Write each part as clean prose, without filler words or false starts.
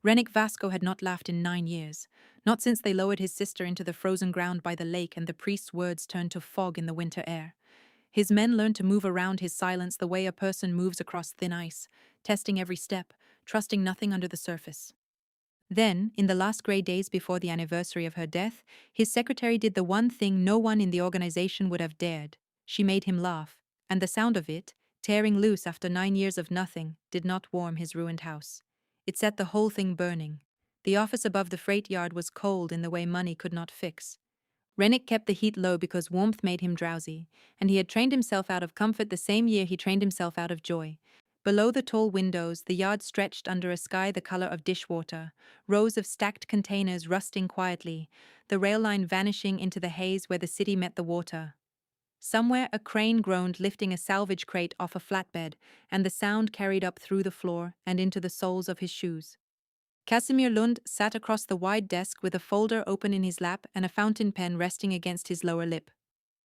Rennick Vasco had not laughed in 9 years, not since they lowered his sister into the frozen ground by the lake and the priest's words turned to fog in the winter air. His men learned to move around his silence the way a person moves across thin ice, testing every step, trusting nothing under the surface. Then, in the last grey days before the anniversary of her death, his secretary did the one thing no one in the organization would have dared. She made him laugh, and the sound of it, tearing loose after 9 years of nothing, did not warm his ruined house. It set the whole thing burning. The office above the freight yard was cold in the way money could not fix. Rennick kept the heat low because warmth made him drowsy, and he had trained himself out of comfort the same year he trained himself out of joy. Below the tall windows, the yard stretched under a sky the color of dishwater, rows of stacked containers rusting quietly, the rail line vanishing into the haze where the city met the water. Somewhere a crane groaned lifting a salvage crate off a flatbed, and the sound carried up through the floor and into the soles of his shoes. Casimir Lund sat across the wide desk with a folder open in his lap and a fountain pen resting against his lower lip.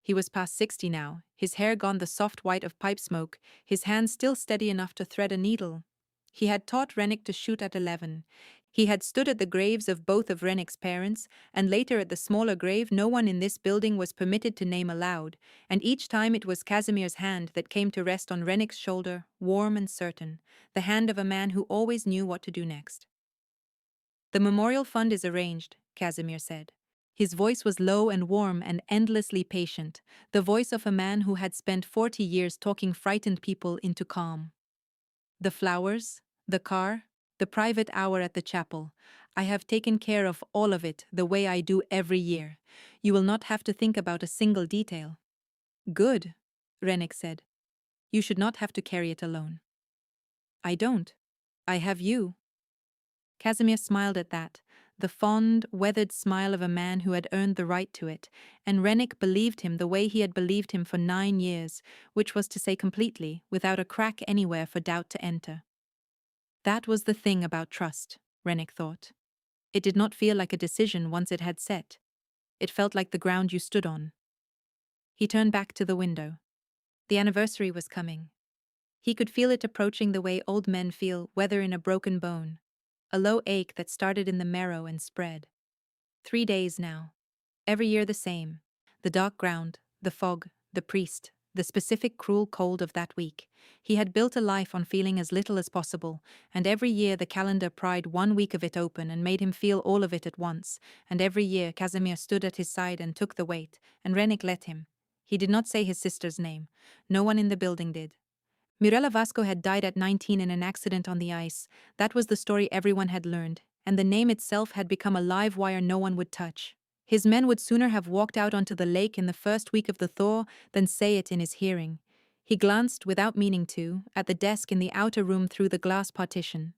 He was past 60 now, his hair gone the soft white of pipe smoke, his hands still steady enough to thread a needle. He had taught Rennick to shoot at 11. He had stood at the graves of both of Rennick's parents, and later at the smaller grave no one in this building was permitted to name aloud, and each time it was Casimir's hand that came to rest on Rennick's shoulder, warm and certain, the hand of a man who always knew what to do next. "The memorial fund is arranged," Casimir said. His voice was low and warm and endlessly patient, the voice of a man who had spent 40 years talking frightened people into calm. "The flowers, the car, the private hour at the chapel. I have taken care of all of it the way I do every year. You will not have to think about a single detail." "Good," Rennick said. "You should not have to carry it alone." "I don't. I have you." Casimir smiled at that, the fond, weathered smile of a man who had earned the right to it, and Rennick believed him the way he had believed him for 9 years, which was to say completely, without a crack anywhere for doubt to enter. That was the thing about trust, Rennick thought. It did not feel like a decision once it had set. It felt like the ground you stood on. He turned back to the window. The anniversary was coming. He could feel it approaching the way old men feel weather in a broken bone. A low ache that started in the marrow and spread. 3 days now. Every year the same. The dark ground, the fog, the priest, the specific cruel cold of that week. He had built a life on feeling as little as possible, and every year the calendar pried 1 week of it open and made him feel all of it at once, and every year Casimir stood at his side and took the weight, and Rennick let him. He did not say his sister's name. No one in the building did. Mirella Vasco had died at 19 in an accident on the ice. That was the story everyone had learned, and the name itself had become a live wire no one would touch. His men would sooner have walked out onto the lake in the first week of the thaw than say it in his hearing. He glanced, without meaning to, at the desk in the outer room through the glass partition.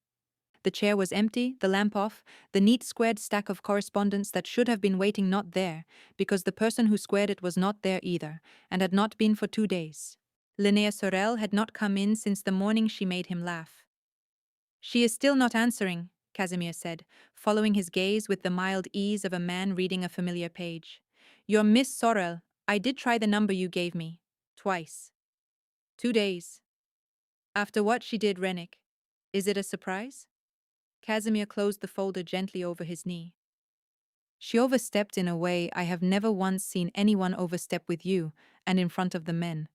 The chair was empty, the lamp off, the neat squared stack of correspondence that should have been waiting not there, because the person who squared it was not there either, and had not been for 2 days. Linnea Sorel had not come in since the morning she made him laugh. "She is still not answering," Casimir said, following his gaze with the mild ease of a man reading a familiar page. "You're Miss Sorel. I did try the number you gave me. Twice. 2 days. After what she did, Rennick. Is it a surprise?" Casimir closed the folder gently over his knee. "She overstepped in a way I have never once seen anyone overstep with you, and in front of the men.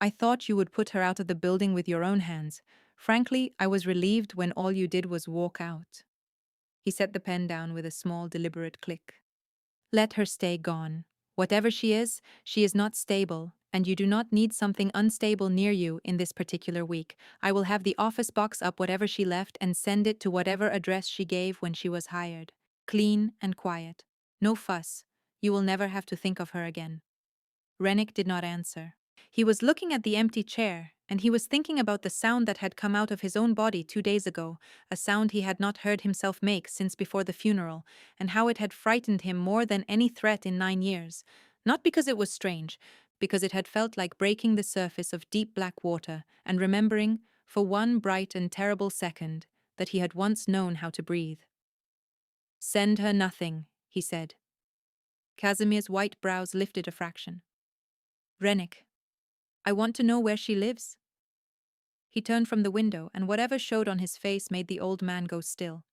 I thought you would put her out of the building with your own hands. Frankly, I was relieved when all you did was walk out." He set the pen down with a small, deliberate click. "Let her stay gone. Whatever she is not stable, and you do not need something unstable near you in this particular week. I will have the office box up whatever she left and send it to whatever address she gave when she was hired. Clean and quiet. No fuss. You will never have to think of her again." Rennick did not answer. He was looking at the empty chair, and he was thinking about the sound that had come out of his own body 2 days ago, a sound he had not heard himself make since before the funeral, and how it had frightened him more than any threat in 9 years. Not because it was strange, because it had felt like breaking the surface of deep black water and remembering, for one bright and terrible second, that he had once known how to breathe. "Send her nothing," he said. Casimir's white brows lifted a fraction. "Rennick, I want to know where she lives." He turned from the window, and whatever showed on his face made the old man go still.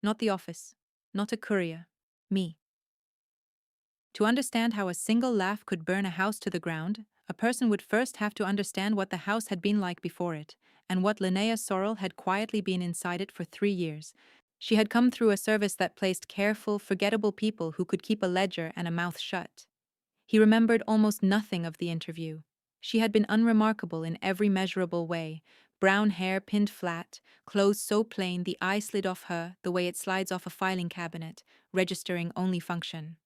not the office, not a courier. Me. To understand how a single laugh could burn a house to the ground, a person would first have to understand what the house had been like before it, and what Linnea Sorrel had quietly been inside it for 3 years. She had come through a service that placed careful, forgettable people who could keep a ledger and a mouth shut. He remembered almost nothing of the interview. She had been unremarkable in every measurable way: brown hair pinned flat, clothes so plain the eye slid off her the way it slides off a filing cabinet, registering only function.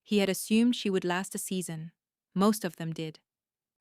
He had assumed she would last a season. Most of them did.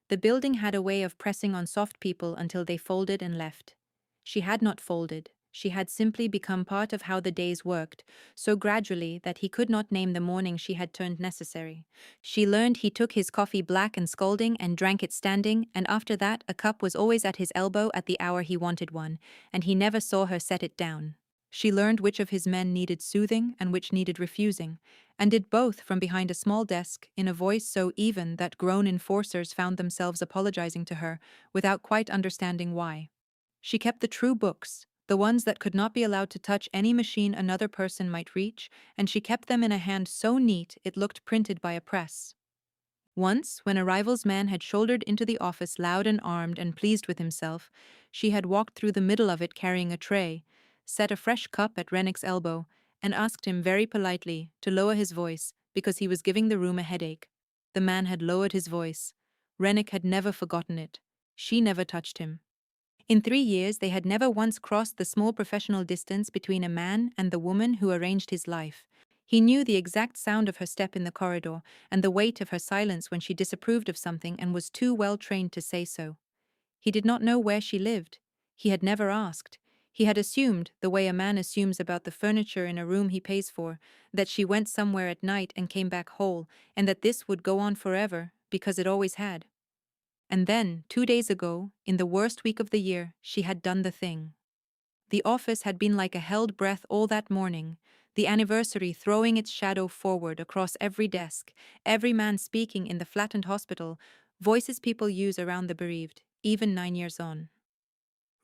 The building had a way of pressing on soft people until they folded and left. She had not folded. She had simply become part of how the days worked, so gradually that he could not name the morning she had turned necessary. She learned he took his coffee black and scalding and drank it standing, and after that a cup was always at his elbow at the hour he wanted one, and he never saw her set it down. She learned which of his men needed soothing and which needed refusing, and did both from behind a small desk in a voice so even that grown enforcers found themselves apologizing to her without quite understanding why. She kept the true books, the ones that could not be allowed to touch any machine another person might reach, and she kept them in a hand so neat it looked printed by a press. Once, when a rival's man had shouldered into the office loud and armed and pleased with himself, she had walked through the middle of it carrying a tray, set a fresh cup at Rennick's elbow, and asked him very politely to lower his voice because he was giving the room a headache. The man had lowered his voice. Rennick had never forgotten it. She never touched him. In 3 years, they had never once crossed the small professional distance between a man and the woman who arranged his life. He knew the exact sound of her step in the corridor and the weight of her silence when she disapproved of something and was too well trained to say so. He did not know where she lived. He had never asked. He had assumed, the way a man assumes about the furniture in a room he pays for, that she went somewhere at night and came back whole, and that this would go on forever, because it always had. And then, 2 days ago, in the worst week of the year, she had done the thing. The office had been like a held breath all that morning, the anniversary throwing its shadow forward across every desk, every man speaking in the flattened hospital, voices people use around the bereaved, even 9 years on.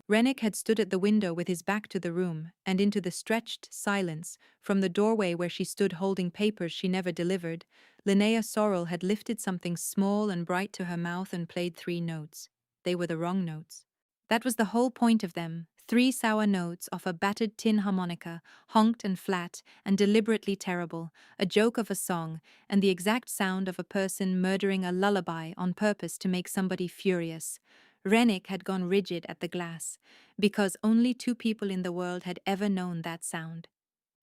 Rennick had stood at the window with his back to the room, and into the stretched silence, from the doorway where she stood holding papers she never delivered, Linnea Sorrel had lifted something small and bright to her mouth and played 3 notes. They were the wrong notes. That was the whole point of them, 3 sour notes off a battered tin harmonica, honked and flat and deliberately terrible, a joke of a song, and the exact sound of a person murdering a lullaby on purpose to make somebody furious. Rennick had gone rigid at the glass, because only 2 people in the world had ever known that sound.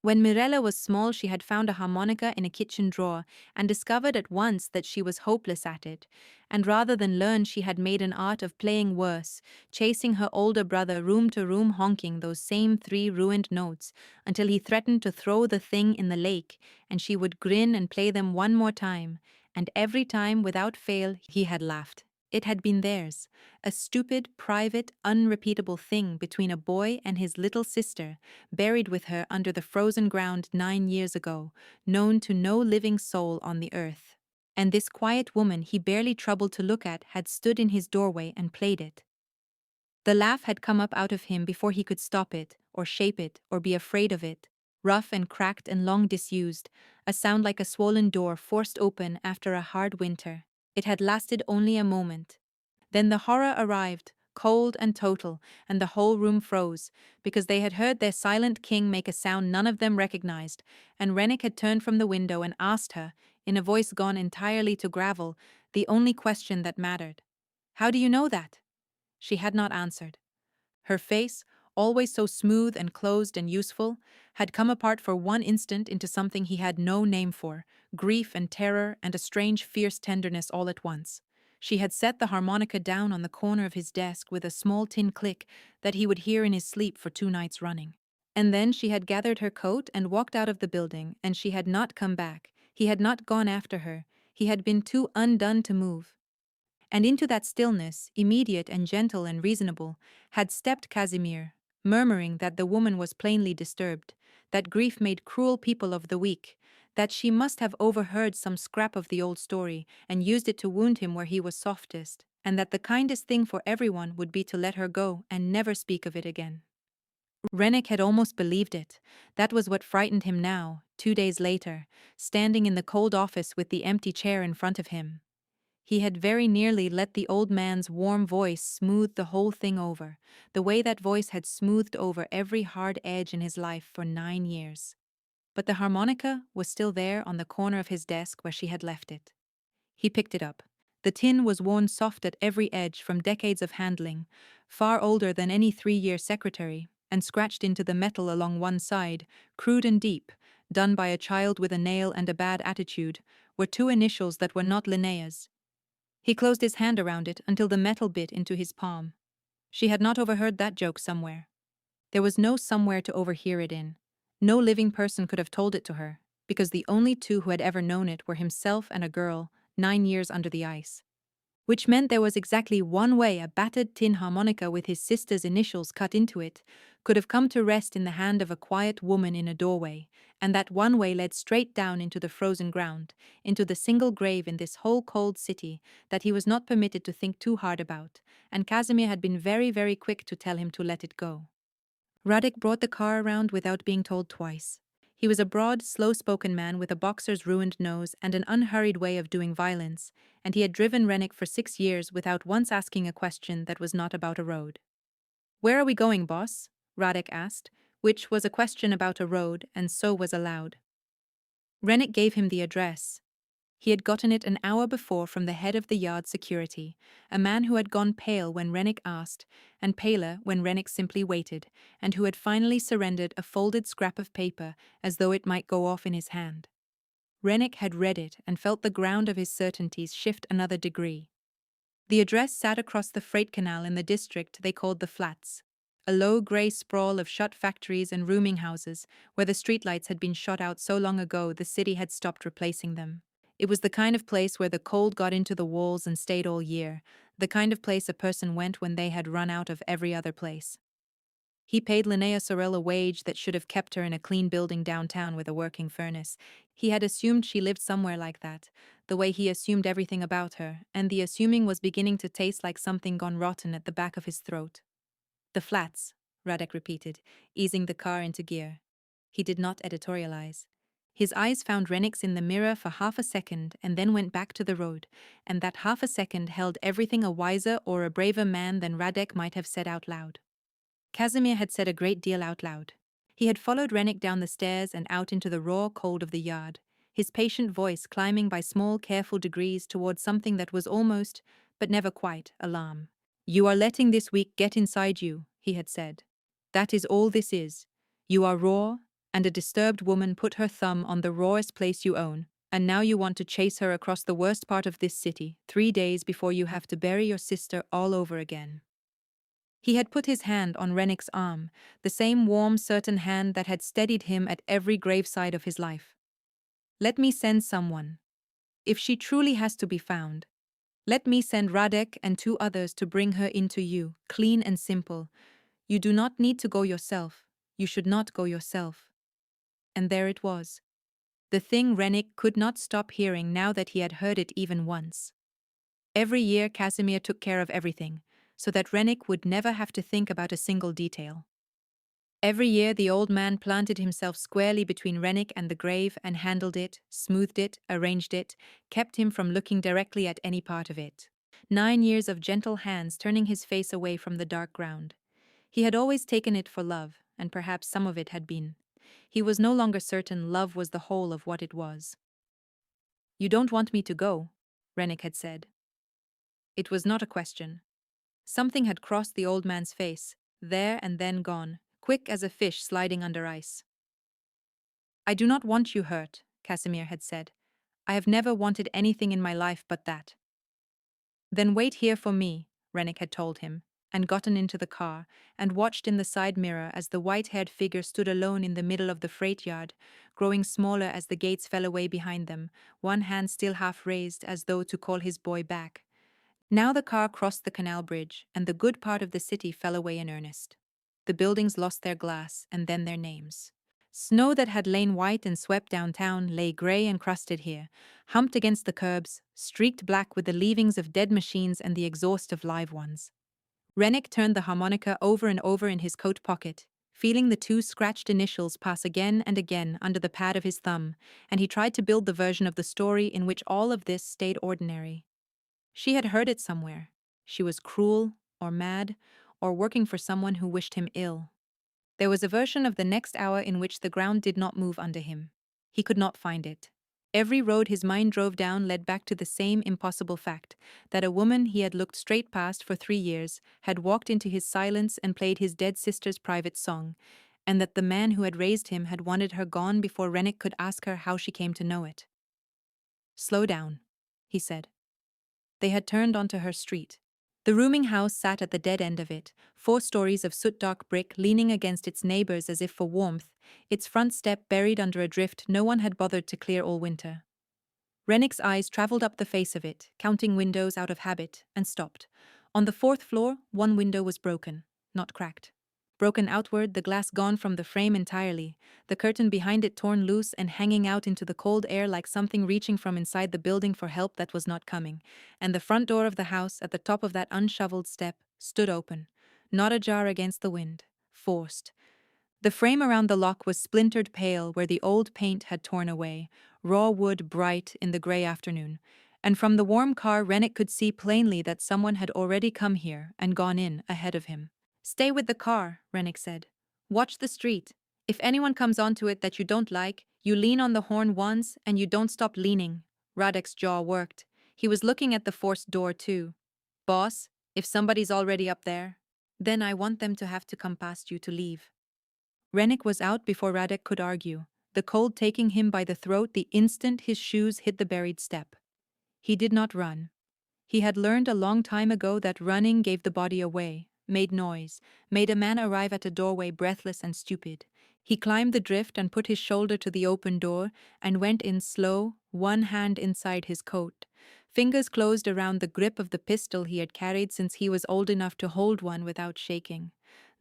When Mirella was small, she had found a harmonica in a kitchen drawer and discovered at once that she was hopeless at it, and rather than learn, she had made an art of playing worse, chasing her older brother room to room honking those same 3 ruined notes until he threatened to throw the thing in the lake, and she would grin and play them one more time, and every time without fail he had laughed. It had been theirs, a stupid, private, unrepeatable thing between a boy and his little sister, buried with her under the frozen ground 9 years ago, known to no living soul on the earth. And this quiet woman he barely troubled to look at had stood in his doorway and played it. The laugh had come up out of him before he could stop it, or shape it, or be afraid of it. Rough and cracked and long disused, a sound like a swollen door forced open after a hard winter. It had lasted only a moment. Then the horror arrived, cold and total, and the whole room froze, because they had heard their silent king make a sound none of them recognized, and Rennick had turned from the window and asked her, in a voice gone entirely to gravel, the only question that mattered. "How do you know that?" She had not answered. Her face, always so smooth and closed and useful, had come apart for one instant into something he had no name for, grief and terror and a strange fierce tenderness all at once. She had set the harmonica down on the corner of his desk with a small tin click that he would hear in his sleep for 2 nights running. And then she had gathered her coat and walked out of the building, and she had not come back. He had not gone after her. He had been too undone to move. And into that stillness, immediate and gentle and reasonable, had stepped Casimir, murmuring that the woman was plainly disturbed, that grief made cruel people of the weak, that she must have overheard some scrap of the old story and used it to wound him where he was softest, and that the kindest thing for everyone would be to let her go and never speak of it again. Rennick had almost believed it. That was what frightened him now, 2 days later, standing in the cold office with the empty chair in front of him. He had very nearly let the old man's warm voice smooth the whole thing over, the way that voice had smoothed over every hard edge in his life for 9 years. But the harmonica was still there on the corner of his desk where she had left it. He picked it up. The tin was worn soft at every edge from decades of handling, far older than any 3-year secretary, and scratched into the metal along one side, crude and deep, done by a child with a nail and a bad attitude, were 2 initials that were not Linnea's. He closed his hand around it until the metal bit into his palm. She had not overheard that joke somewhere. There was no somewhere to overhear it in. No living person could have told it to her, because the only two who had ever known it were himself and a girl, 9 years under the ice. Which meant there was exactly one way a battered tin harmonica with his sister's initials cut into it could have come to rest in the hand of a quiet woman in a doorway, and that one way led straight down into the frozen ground, into the single grave in this whole cold city that he was not permitted to think too hard about, and Casimir had been very, very quick to tell him to let it go. Radek brought the car around without being told twice. He was a broad, slow-spoken man with a boxer's ruined nose and an unhurried way of doing violence, and he had driven Rennick for 6 years without once asking a question that was not about a road. "Where are we going, boss?" Radek asked, which was a question about a road, and so was allowed. Rennick gave him the address. He had gotten it an hour before from the head of the yard security, a man who had gone pale when Rennick asked, and paler when Rennick simply waited, and who had finally surrendered a folded scrap of paper as though it might go off in his hand. Rennick had read it and felt the ground of his certainties shift another degree. The address sat across the freight canal in the district they called the Flats, a low grey sprawl of shut factories and rooming houses where the streetlights had been shot out so long ago the city had stopped replacing them. It was the kind of place where the cold got into the walls and stayed all year, the kind of place a person went when they had run out of every other place. He paid Linnea Sorel a wage that should have kept her in a clean building downtown with a working furnace. He had assumed she lived somewhere like that, the way he assumed everything about her, and the assuming was beginning to taste like something gone rotten at the back of his throat. "The Flats," Radek repeated, easing the car into gear. He did not editorialize. His eyes found Rennick's in the mirror for half a second and then went back to the road, and that half a second held everything a wiser or a braver man than Radek might have said out loud. Casimir had said a great deal out loud. He had followed Rennick down the stairs and out into the raw cold of the yard, his patient voice climbing by small, careful degrees towards something that was almost, but never quite, alarm. "You are letting this week get inside you," he had said. "That is all this is. You are raw, and a disturbed woman put her thumb on the rawest place you own, and now you want to chase her across the worst part of this city, 3 days before you have to bury your sister all over again." He had put his hand on Rennick's arm, the same warm, certain hand that had steadied him at every graveside of his life. "Let me send someone. If she truly has to be found, let me send Radek and 2 others to bring her into you, clean and simple. You do not need to go yourself. You should not go yourself." And there it was. The thing Rennick could not stop hearing now that he had heard it even once. Every year Casimir took care of everything, so that Rennick would never have to think about a single detail. Every year the old man planted himself squarely between Rennick and the grave and handled it, smoothed it, arranged it, kept him from looking directly at any part of it. 9 years of gentle hands turning his face away from the dark ground. He had always taken it for love, and perhaps some of it had been. He was no longer certain love was the whole of what it was. "You don't want me to go," Rennick had said. It was not a question. Something had crossed the old man's face, there and then gone, quick as a fish sliding under ice. "I do not want you hurt," Casimir had said. "I have never wanted anything in my life but that." "Then wait here for me," Rennick had told him, and gotten into the car, and watched in the side mirror as the white-haired figure stood alone in the middle of the freight yard, growing smaller as the gates fell away behind them, one hand still half raised as though to call his boy back. Now the car crossed the canal bridge, and the good part of the city fell away in earnest. The buildings lost their glass, and then their names. Snow that had lain white and swept downtown lay grey and crusted here, humped against the curbs, streaked black with the leavings of dead machines and the exhaust of live ones. Rennick turned the harmonica over and over in his coat pocket, feeling the two scratched initials pass again and again under the pad of his thumb, and he tried to build the version of the story in which all of this stayed ordinary. She had heard it somewhere. She was cruel, or mad, or working for someone who wished him ill. There was a version of the next hour in which the ground did not move under him. He could not find it. Every road his mind drove down led back to the same impossible fact, that a woman he had looked straight past for 3 years had walked into his silence and played his dead sister's private song, and that the man who had raised him had wanted her gone before Rennick could ask her how she came to know it. "Slow down," he said. They had turned onto her street. The rooming house sat at the dead end of it, 4 stories of soot-dark brick leaning against its neighbors as if for warmth, its front step buried under a drift no one had bothered to clear all winter. Rennick's eyes traveled up the face of it, counting windows out of habit, and stopped. On the 4th floor, one window was broken, not cracked. Broken outward, the glass gone from the frame entirely, the curtain behind it torn loose and hanging out into the cold air like something reaching from inside the building for help that was not coming, and the front door of the house, at the top of that unshoveled step, stood open, not ajar against the wind, forced. The frame around the lock was splintered pale where the old paint had torn away, raw wood bright in the grey afternoon, and from the warm car Rennick could see plainly that someone had already come here and gone in ahead of him. "Stay with the car," Rennick said. "Watch the street. If anyone comes onto it that you don't like, you lean on the horn once and you don't stop leaning." Radek's jaw worked. He was looking at the forced door too. "Boss, if somebody's already up there, then I want them to have to come past you to leave." Rennick was out before Radek could argue, the cold taking him by the throat the instant his shoes hit the buried step. He did not run. He had learned a long time ago that running gave the body away, made noise, made a man arrive at a doorway breathless and stupid. He climbed the drift and put his shoulder to the open door and went in slow, one hand inside his coat. Fingers closed around the grip of the pistol he had carried since he was old enough to hold one without shaking.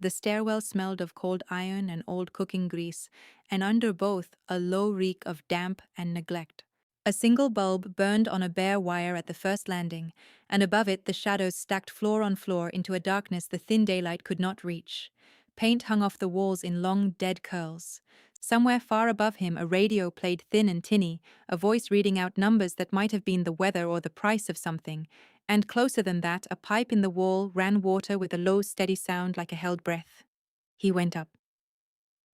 The stairwell smelled of cold iron and old cooking grease, and under both a low reek of damp and neglect. A single bulb burned on a bare wire at the first landing, and above it the shadows stacked floor on floor into a darkness the thin daylight could not reach. Paint hung off the walls in long, dead curls. Somewhere far above him a radio played thin and tinny, a voice reading out numbers that might have been the weather or the price of something, and closer than that a pipe in the wall ran water with a low, steady sound like a held breath. He went up.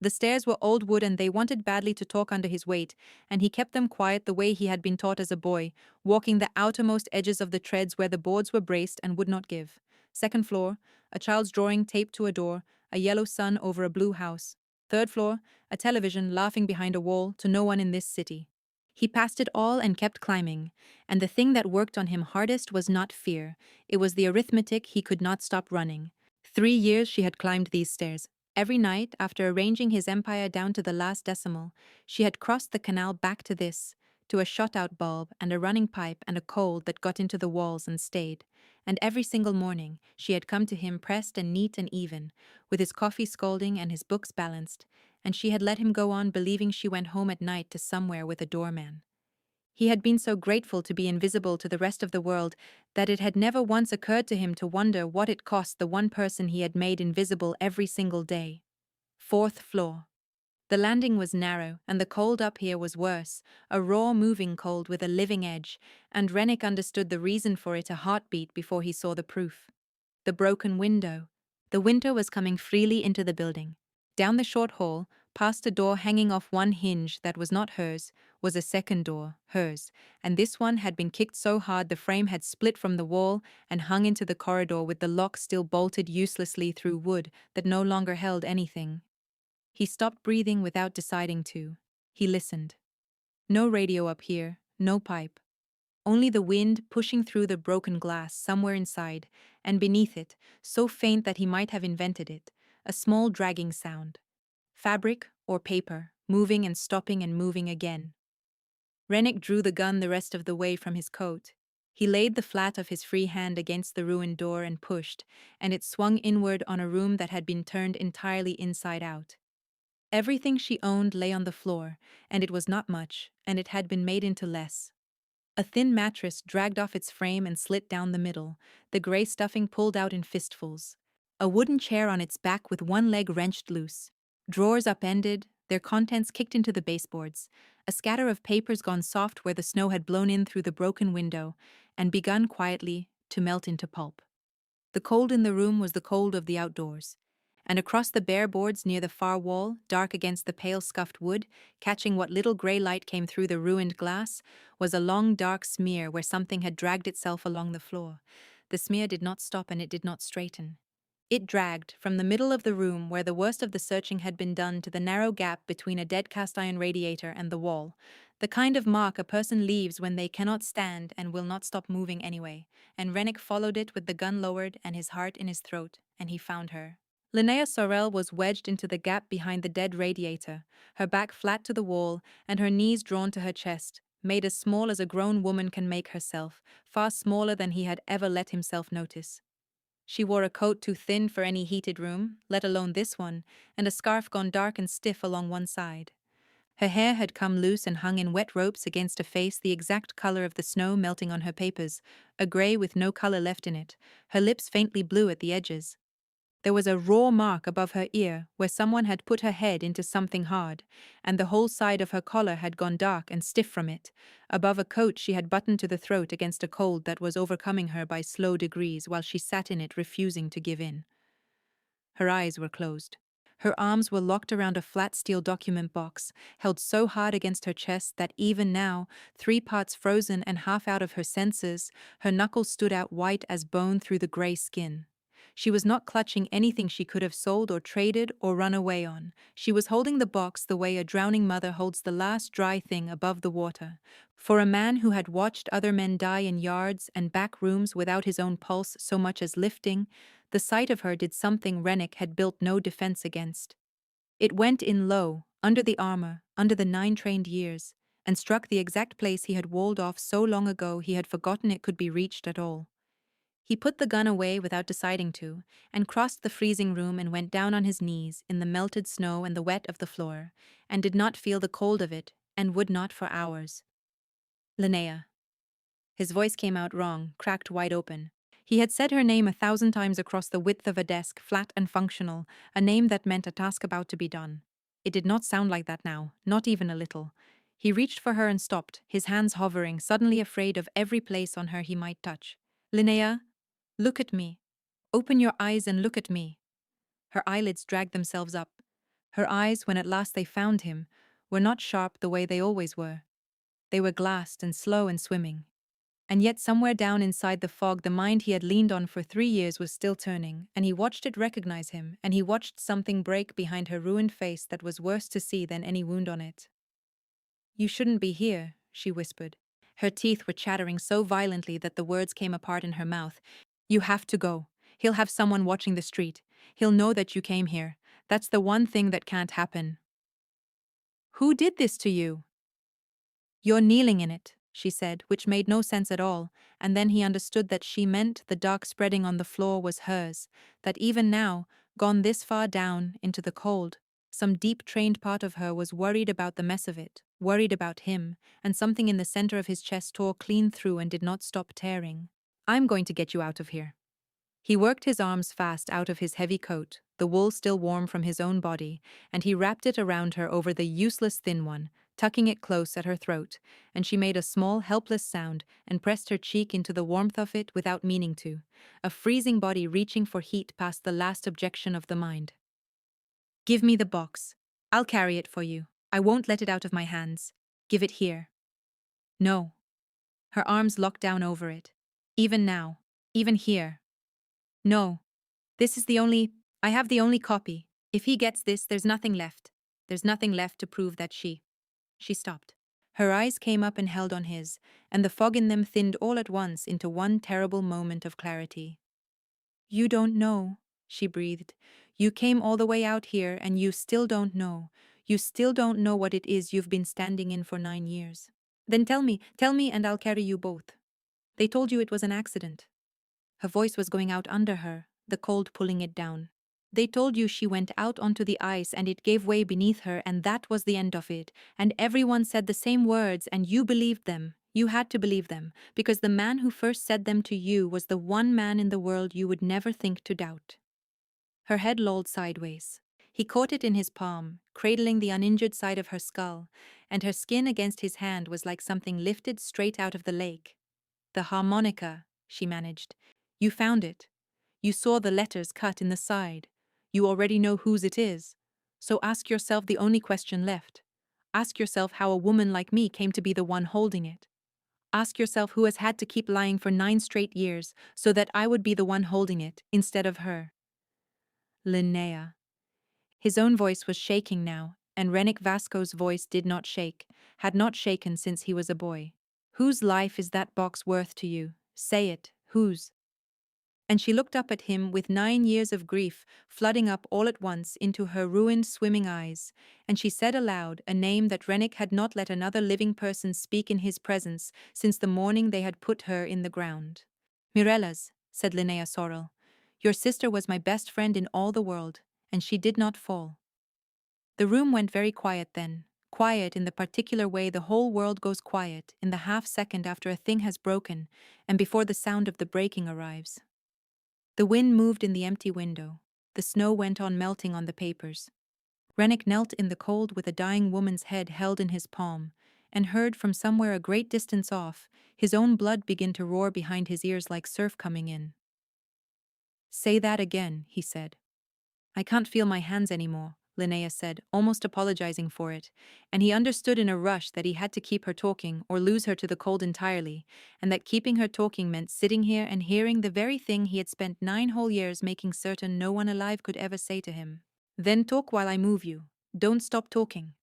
The stairs were old wood and they wanted badly to talk under his weight, and he kept them quiet the way he had been taught as a boy, walking the outermost edges of the treads where the boards were braced and would not give. 2nd floor, a child's drawing taped to a door, a yellow sun over a blue house. 3rd floor, a television laughing behind a wall to no one in this city. He passed it all and kept climbing, and the thing that worked on him hardest was not fear, it was the arithmetic he could not stop running. 3 years she had climbed these stairs. Every night, after arranging his empire down to the last decimal, she had crossed the canal back to this, to a shot-out bulb and a running pipe and a coal that got into the walls and stayed. And every single morning, she had come to him pressed and neat and even, with his coffee scalding and his books balanced, and she had let him go on believing she went home at night to somewhere with a doorman. He had been so grateful to be invisible to the rest of the world that it had never once occurred to him to wonder what it cost the one person he had made invisible every single day. 4th floor. The landing was narrow, and the cold up here was worse, a raw moving cold with a living edge, and Rennick understood the reason for it a heartbeat before he saw the proof. The broken window. The winter was coming freely into the building. Down the short hall, past a door hanging off one hinge that was not hers, was a second door, hers, and this one had been kicked so hard the frame had split from the wall and hung into the corridor with the lock still bolted uselessly through wood that no longer held anything. He stopped breathing without deciding to. He listened. No radio up here, no pipe. Only the wind pushing through the broken glass somewhere inside, and beneath it, so faint that he might have invented it, a small dragging sound. Fabric or paper, moving and stopping and moving again. Rennick drew the gun the rest of the way from his coat. He laid the flat of his free hand against the ruined door and pushed, and it swung inward on a room that had been turned entirely inside out. Everything she owned lay on the floor, and it was not much, and it had been made into less. A thin mattress dragged off its frame and slit down the middle, the gray stuffing pulled out in fistfuls. A wooden chair on its back with one leg wrenched loose. Drawers upended, their contents kicked into the baseboards, a scatter of papers gone soft where the snow had blown in through the broken window and begun quietly to melt into pulp. The cold in the room was the cold of the outdoors, and across the bare boards near the far wall, dark against the pale scuffed wood, catching what little grey light came through the ruined glass, was a long dark smear where something had dragged itself along the floor. The smear did not stop and it did not straighten. It dragged from the middle of the room where the worst of the searching had been done to the narrow gap between a dead cast iron radiator and the wall, the kind of mark a person leaves when they cannot stand and will not stop moving anyway, and Rennick followed it with the gun lowered and his heart in his throat, and he found her. Linnea Sorrell was wedged into the gap behind the dead radiator, her back flat to the wall and her knees drawn to her chest, made as small as a grown woman can make herself, far smaller than he had ever let himself notice. She wore a coat too thin for any heated room, let alone this one, and a scarf gone dark and stiff along one side. Her hair had come loose and hung in wet ropes against a face the exact color of the snow melting on her papers, a grey with no color left in it, her lips faintly blue at the edges. There was a raw mark above her ear where someone had put her head into something hard, and the whole side of her collar had gone dark and stiff from it, above a coat she had buttoned to the throat against a cold that was overcoming her by slow degrees while she sat in it refusing to give in. Her eyes were closed. Her arms were locked around a flat steel document box, held so hard against her chest that even now, 3 parts frozen and half out of her senses, her knuckles stood out white as bone through the grey skin. She was not clutching anything she could have sold or traded or run away on. She was holding the box the way a drowning mother holds the last dry thing above the water. For a man who had watched other men die in yards and back rooms without his own pulse so much as lifting, the sight of her did something Rennick had built no defense against. It went in low, under the armor, under the 9 trained years, and struck the exact place he had walled off so long ago he had forgotten it could be reached at all. He put the gun away without deciding to, and crossed the freezing room and went down on his knees in the melted snow and the wet of the floor, and did not feel the cold of it, and would not for hours. Linnea. His voice came out wrong, cracked wide open. He had said her name 1,000 times across the width of a desk, flat and functional, a name that meant a task about to be done. It did not sound like that now, not even a little. He reached for her and stopped, his hands hovering, suddenly afraid of every place on her he might touch. Linnea, look at me. Open your eyes and look at me. Her eyelids dragged themselves up. Her eyes, when at last they found him, were not sharp the way they always were. They were glassed and slow and swimming. And yet somewhere down inside the fog the mind he had leaned on for 3 years was still turning, and he watched it recognize him, and he watched something break behind her ruined face that was worse to see than any wound on it. "You shouldn't be here," she whispered. Her teeth were chattering so violently that the words came apart in her mouth. "You have to go. He'll have someone watching the street. He'll know that you came here. That's the one thing that can't happen." "Who did this to you?" "You're kneeling in it," she said, which made no sense at all, and then he understood that she meant the dark spreading on the floor was hers, that even now, gone this far down into the cold, some deep-trained part of her was worried about the mess of it, worried about him, and something in the center of his chest tore clean through and did not stop tearing. "I'm going to get you out of here." He worked his arms fast out of his heavy coat, the wool still warm from his own body, and he wrapped it around her over the useless thin one, tucking it close at her throat, and she made a small, helpless sound and pressed her cheek into the warmth of it without meaning to, a freezing body reaching for heat past the last objection of the mind. "Give me the box. I'll carry it for you. I won't let it out of my hands. Give it here." "No." Her arms locked down over it. "Even now. Even here. No. I have the only copy. If he gets this, there's nothing left. There's nothing left to prove that she..." She stopped. Her eyes came up and held on his, and the fog in them thinned all at once into one terrible moment of clarity. "You don't know," she breathed. "You came all the way out here and you still don't know. You still don't know what it is you've been standing in for 9 years. Then tell me and I'll carry you both. They told you it was an accident." Her voice was going out under her, the cold pulling it down. "They told you she went out onto the ice and it gave way beneath her and that was the end of it, and everyone said the same words and you believed them. You had to believe them, because the man who first said them to you was the one man in the world you would never think to doubt." Her head lolled sideways. He caught it in his palm, cradling the uninjured side of her skull, and her skin against his hand was like something lifted straight out of the lake. "The harmonica," she managed. "You found it. You saw the letters cut in the side. You already know whose it is. So ask yourself the only question left. Ask yourself how a woman like me came to be the one holding it. Ask yourself who has had to keep lying for 9 straight years so that I would be the one holding it instead of her." Linnea. His own voice was shaking now, and Rennick Vasco's voice did not shake, had not shaken since he was a boy. "Whose life is that box worth to you? Say it, whose?" And she looked up at him with 9 years of grief flooding up all at once into her ruined swimming eyes, and she said aloud a name that Rennick had not let another living person speak in his presence since the morning they had put her in the ground. "Mirella's," said Linnea Sorrel. "Your sister was my best friend in all the world, and she did not fall." The room went very quiet then, quiet in the particular way the whole world goes quiet in the half-second after a thing has broken and before the sound of the breaking arrives. The wind moved in the empty window. The snow went on melting on the papers. Rennick knelt in the cold with a dying woman's head held in his palm, and heard from somewhere a great distance off his own blood begin to roar behind his ears like surf coming in. "Say that again," he said. "I can't feel my hands anymore," Linnea said, almost apologizing for it, and he understood in a rush that he had to keep her talking or lose her to the cold entirely, and that keeping her talking meant sitting here and hearing the very thing he had spent 9 whole years making certain no one alive could ever say to him. "Then talk while I move you. Don't stop talking."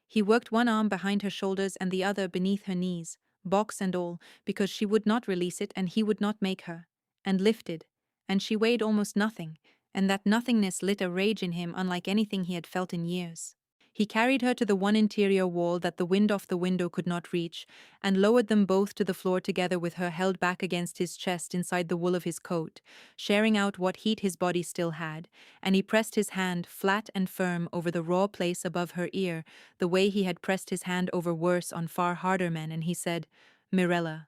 He worked one arm behind her shoulders and the other beneath her knees, box and all, because she would not release it and he would not make her, and lifted, and she weighed almost nothing, and that nothingness lit a rage in him unlike anything he had felt in years. He carried her to the one interior wall that the wind off the window could not reach, and lowered them both to the floor together with her held back against his chest inside the wool of his coat, sharing out what heat his body still had, and he pressed his hand flat and firm over the raw place above her ear, the way he had pressed his hand over worse on far harder men, and he said, "Mirella,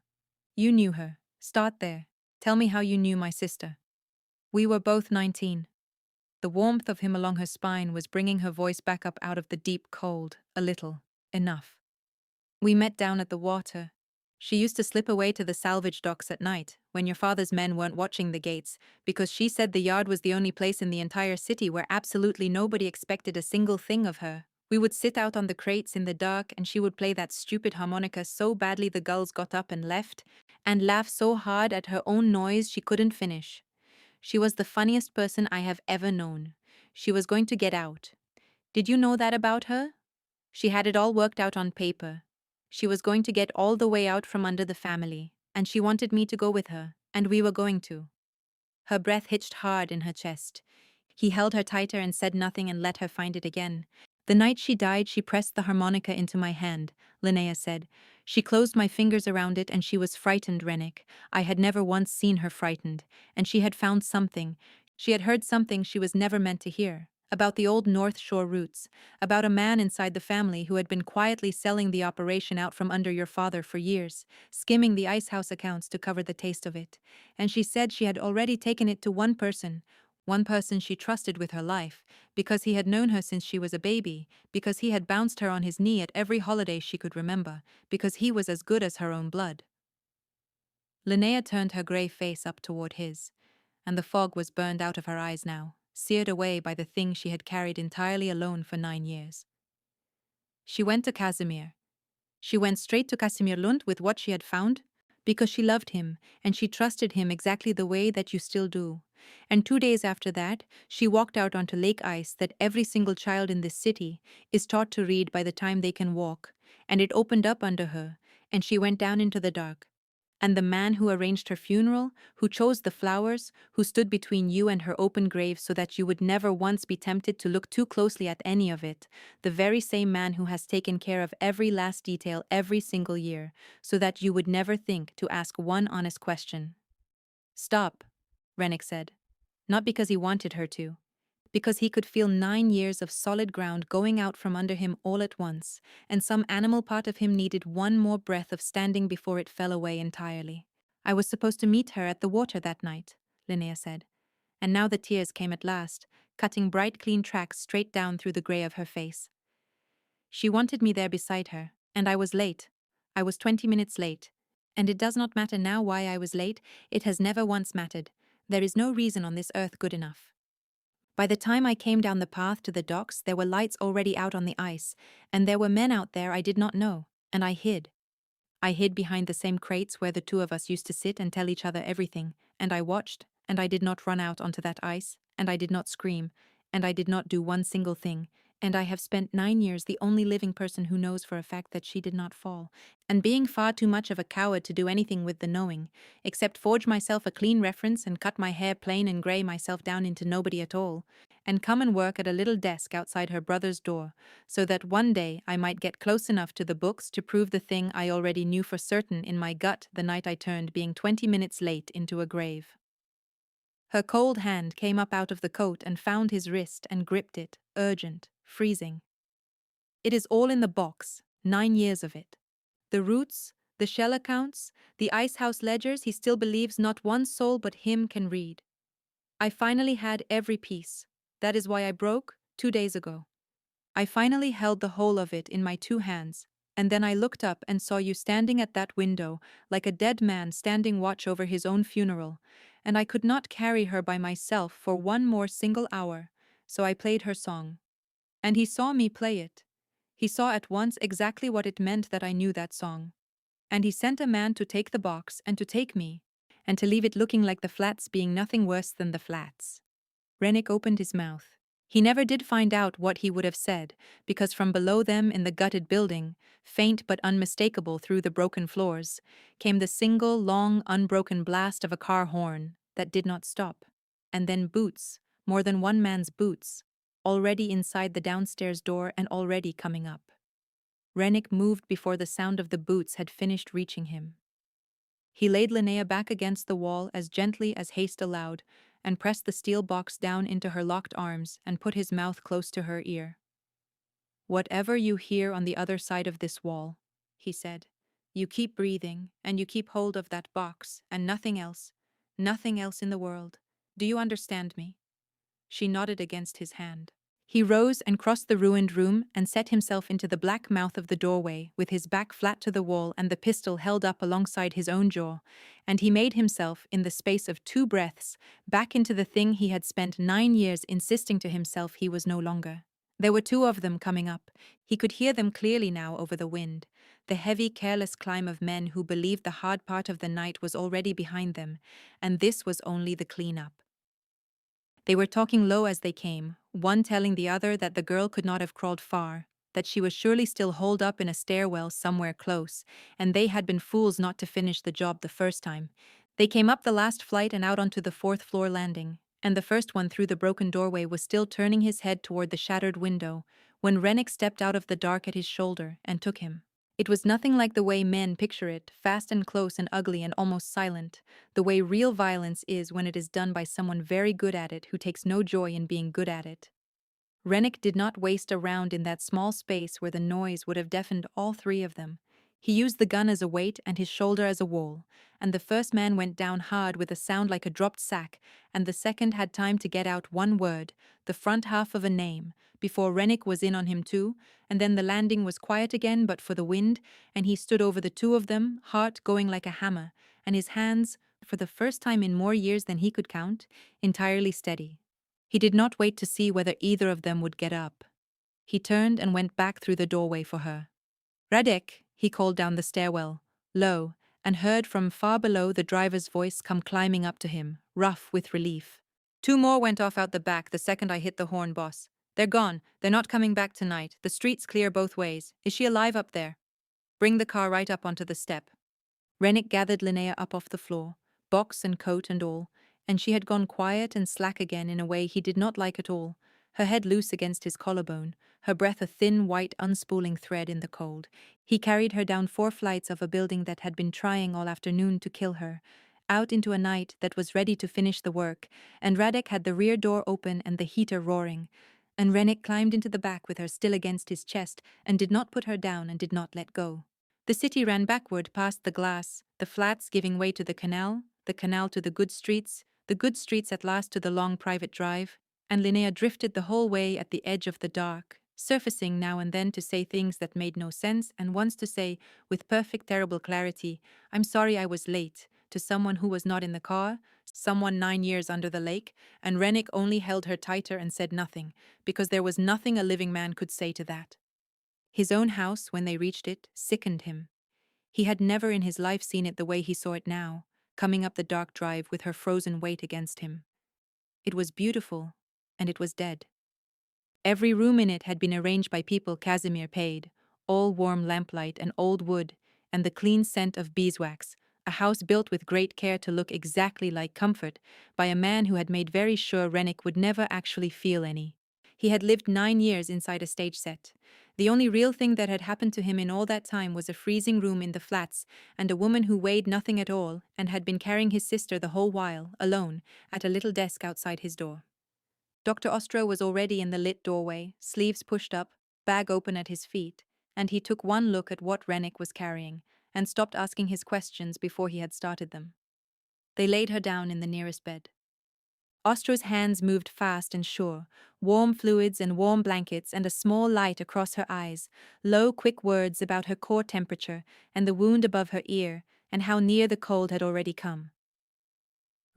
you knew her. Start there. Tell me how you knew my sister." "We were both 19. The warmth of him along her spine was bringing her voice back up out of the deep cold, a little, enough. "We met down at the water. She used to slip away to the salvage docks at night, when your father's men weren't watching the gates, because she said the yard was the only place in the entire city where absolutely nobody expected a single thing of her. We would sit out on the crates in the dark and she would play that stupid harmonica so badly the gulls got up and left, and laugh so hard at her own noise she couldn't finish. She was the funniest person I have ever known. She was going to get out. Did you know that about her? She had it all worked out on paper. She was going to get all the way out from under the family, and she wanted me to go with her, and we were going to." Her breath hitched hard in her chest. He held her tighter and said nothing and let her find it again. "The night she died, she pressed the harmonica into my hand," Linnea said. "She closed my fingers around it and she was frightened, Rennick. I had never once seen her frightened. And she had found something. She had heard something she was never meant to hear. About the old North Shore roots. About a man inside the family who had been quietly selling the operation out from under your father for years, skimming the icehouse accounts to cover the taste of it. And she said she had already taken it to one person she trusted with her life, because he had known her since she was a baby, because he had bounced her on his knee at every holiday she could remember, because he was as good as her own blood." Linnea turned her grey face up toward his, and the fog was burned out of her eyes now, seared away by the thing she had carried entirely alone for 9 years. She went to Casimir. She went straight to Casimir Lund with what she had found, because she loved him, and she trusted him exactly the way that you still do. And 2 days after that, she walked out onto lake ice that every single child in this city is taught to read by the time they can walk, and it opened up under her, and she went down into the dark. And the man who arranged her funeral, who chose the flowers, who stood between you and her open grave so that you would never once be tempted to look too closely at any of it, the very same man who has taken care of every last detail every single year, so that you would never think to ask one honest question. "Stop," Rennick said. Not because he wanted her to, because he could feel 9 years of solid ground going out from under him all at once, and some animal part of him needed one more breath of standing before it fell away entirely. "I was supposed to meet her at the water that night," Linnea said. And now the tears came at last, cutting bright clean tracks straight down through the grey of her face. She wanted me there beside her, and I was late. I was 20 minutes late. And it does not matter now why I was late, it has never once mattered. There is no reason on this earth good enough. By the time I came down the path to the docks, there were lights already out on the ice, and there were men out there I did not know, and I hid. I hid behind the same crates where the two of us used to sit and tell each other everything, and I watched, and I did not run out onto that ice, and I did not scream, and I did not do one single thing, and I have spent 9 years the only living person who knows for a fact that she did not fall, and being far too much of a coward to do anything with the knowing, except forge myself a clean reference and cut my hair plain and grey myself down into nobody at all, and come and work at a little desk outside her brother's door, so that one day I might get close enough to the books to prove the thing I already knew for certain in my gut the night I turned being 20 minutes late into a grave. Her cold hand came up out of the coat and found his wrist and gripped it, urgent, freezing. It is all in the box, 9 years of it. The roots, the shell accounts, the icehouse ledgers he still believes not one soul but him can read. I finally had every piece. That is why I broke 2 days ago. I finally held the whole of it in my 2 hands, and then I looked up and saw you standing at that window, like a dead man standing watch over his own funeral, and I could not carry her by myself for one more single hour, so I played her song. And he saw me play it. He saw at once exactly what it meant that I knew that song. And he sent a man to take the box and to take me, and to leave it looking like the flats being nothing worse than the flats. Rennick opened his mouth. He never did find out what he would have said, because from below them in the gutted building, faint but unmistakable through the broken floors, came the single, long, unbroken blast of a car horn that did not stop. And then boots, more than one man's boots, already inside the downstairs door and already coming up. Rennick moved before the sound of the boots had finished reaching him. He laid Linnea back against the wall as gently as haste allowed, and pressed the steel box down into her locked arms and put his mouth close to her ear. "Whatever you hear on the other side of this wall," he said, "you keep breathing, and you keep hold of that box, and nothing else in the world. Do you understand me?" She nodded against his hand. He rose and crossed the ruined room and set himself into the black mouth of the doorway with his back flat to the wall and the pistol held up alongside his own jaw, and he made himself, in the space of 2 breaths, back into the thing he had spent 9 years insisting to himself he was no longer. There were 2 of them coming up. He could hear them clearly now over the wind, the heavy, careless climb of men who believed the hard part of the night was already behind them, and this was only the clean-up. They were talking low as they came, one telling the other that the girl could not have crawled far, that she was surely still holed up in a stairwell somewhere close, and they had been fools not to finish the job the first time. They came up the last flight and out onto the 4th-floor landing, and the first one through the broken doorway was still turning his head toward the shattered window, when Rennick stepped out of the dark at his shoulder and took him. It was nothing like the way men picture it, fast and close and ugly and almost silent, the way real violence is when it is done by someone very good at it who takes no joy in being good at it. Rennick did not waste a round in that small space where the noise would have deafened all 3 of them. He used the gun as a weight and his shoulder as a wall, and the first man went down hard with a sound like a dropped sack, and the second had time to get out one word, the front half of a name, before Rennick was in on him too, and then the landing was quiet again but for the wind, and he stood over the 2 of them, heart going like a hammer, and his hands, for the first time in more years than he could count, entirely steady. He did not wait to see whether either of them would get up. He turned and went back through the doorway for her. "Radek," he called down the stairwell, low, and heard from far below the driver's voice come climbing up to him, rough with relief. "2 more went off out the back the second I hit the horn, boss. They're gone. They're not coming back tonight. The street's clear both ways. Is she alive up there? Bring the car right up onto the step." Rennick gathered Linnea up off the floor, box and coat and all, and she had gone quiet and slack again in a way he did not like at all, her head loose against his collarbone, her breath a thin, white, unspooling thread in the cold. He carried her down 4 flights of a building that had been trying all afternoon to kill her, out into a night that was ready to finish the work, and Radek had the rear door open and the heater roaring, and Rennick climbed into the back with her still against his chest and did not put her down and did not let go. The city ran backward past the glass, the flats giving way to the canal to the good streets at last to the long private drive. And Linnea drifted the whole way at the edge of the dark, surfacing now and then to say things that made no sense, and once to say, with perfect terrible clarity, "I'm sorry I was late," to someone who was not in the car, someone 9 years under the lake, and Rennick only held her tighter and said nothing, because there was nothing a living man could say to that. His own house, when they reached it, sickened him. He had never in his life seen it the way he saw it now, coming up the dark drive with her frozen weight against him. It was beautiful, and it was dead. Every room in it had been arranged by people Casimir paid, all warm lamplight and old wood, and the clean scent of beeswax, a house built with great care to look exactly like comfort, by a man who had made very sure Rennick would never actually feel any. He had lived 9 years inside a stage set. The only real thing that had happened to him in all that time was a freezing room in the flats, and a woman who weighed nothing at all, and had been carrying his sister the whole while, alone, at a little desk outside his door. Dr. Ostro was already in the lit doorway, sleeves pushed up, bag open at his feet, and he took one look at what Rennick was carrying, and stopped asking his questions before he had started them. They laid her down in the nearest bed. Ostro's hands moved fast and sure, warm fluids and warm blankets and a small light across her eyes, low, quick words about her core temperature and the wound above her ear, and how near the cold had already come.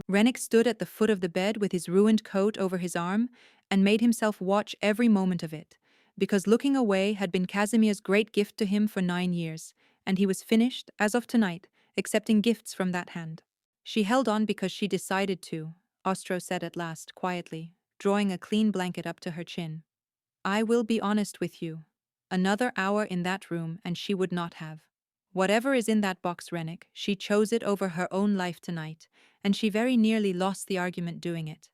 Rennick stood at the foot of the bed with his ruined coat over his arm and made himself watch every moment of it, because looking away had been Casimir's great gift to him for 9 years, and he was finished, as of tonight, accepting gifts from that hand. She held on because she decided to, Ostro said at last, quietly, drawing a clean blanket up to her chin. I will be honest with you. Another hour in that room and she would not have. Whatever is in that box, Rennick, she chose it over her own life tonight, and she very nearly lost the argument doing it.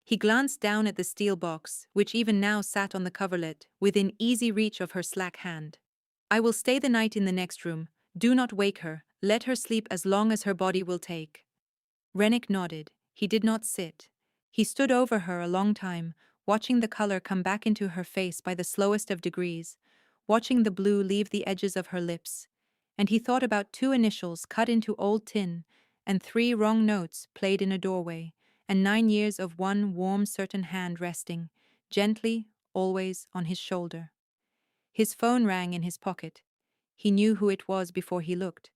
He glanced down at the steel box, which even now sat on the coverlet, within easy reach of her slack hand. I will stay the night in the next room. Do not wake her. Let her sleep as long as her body will take. Rennick nodded. He did not sit. He stood over her a long time, watching the color come back into her face by the slowest of degrees, watching the blue leave the edges of her lips. And he thought about 2 initials cut into old tin, and 3 wrong notes played in a doorway, and 9 years of one warm, certain hand resting, gently, always, on his shoulder. His phone rang in his pocket. He knew who it was before he looked.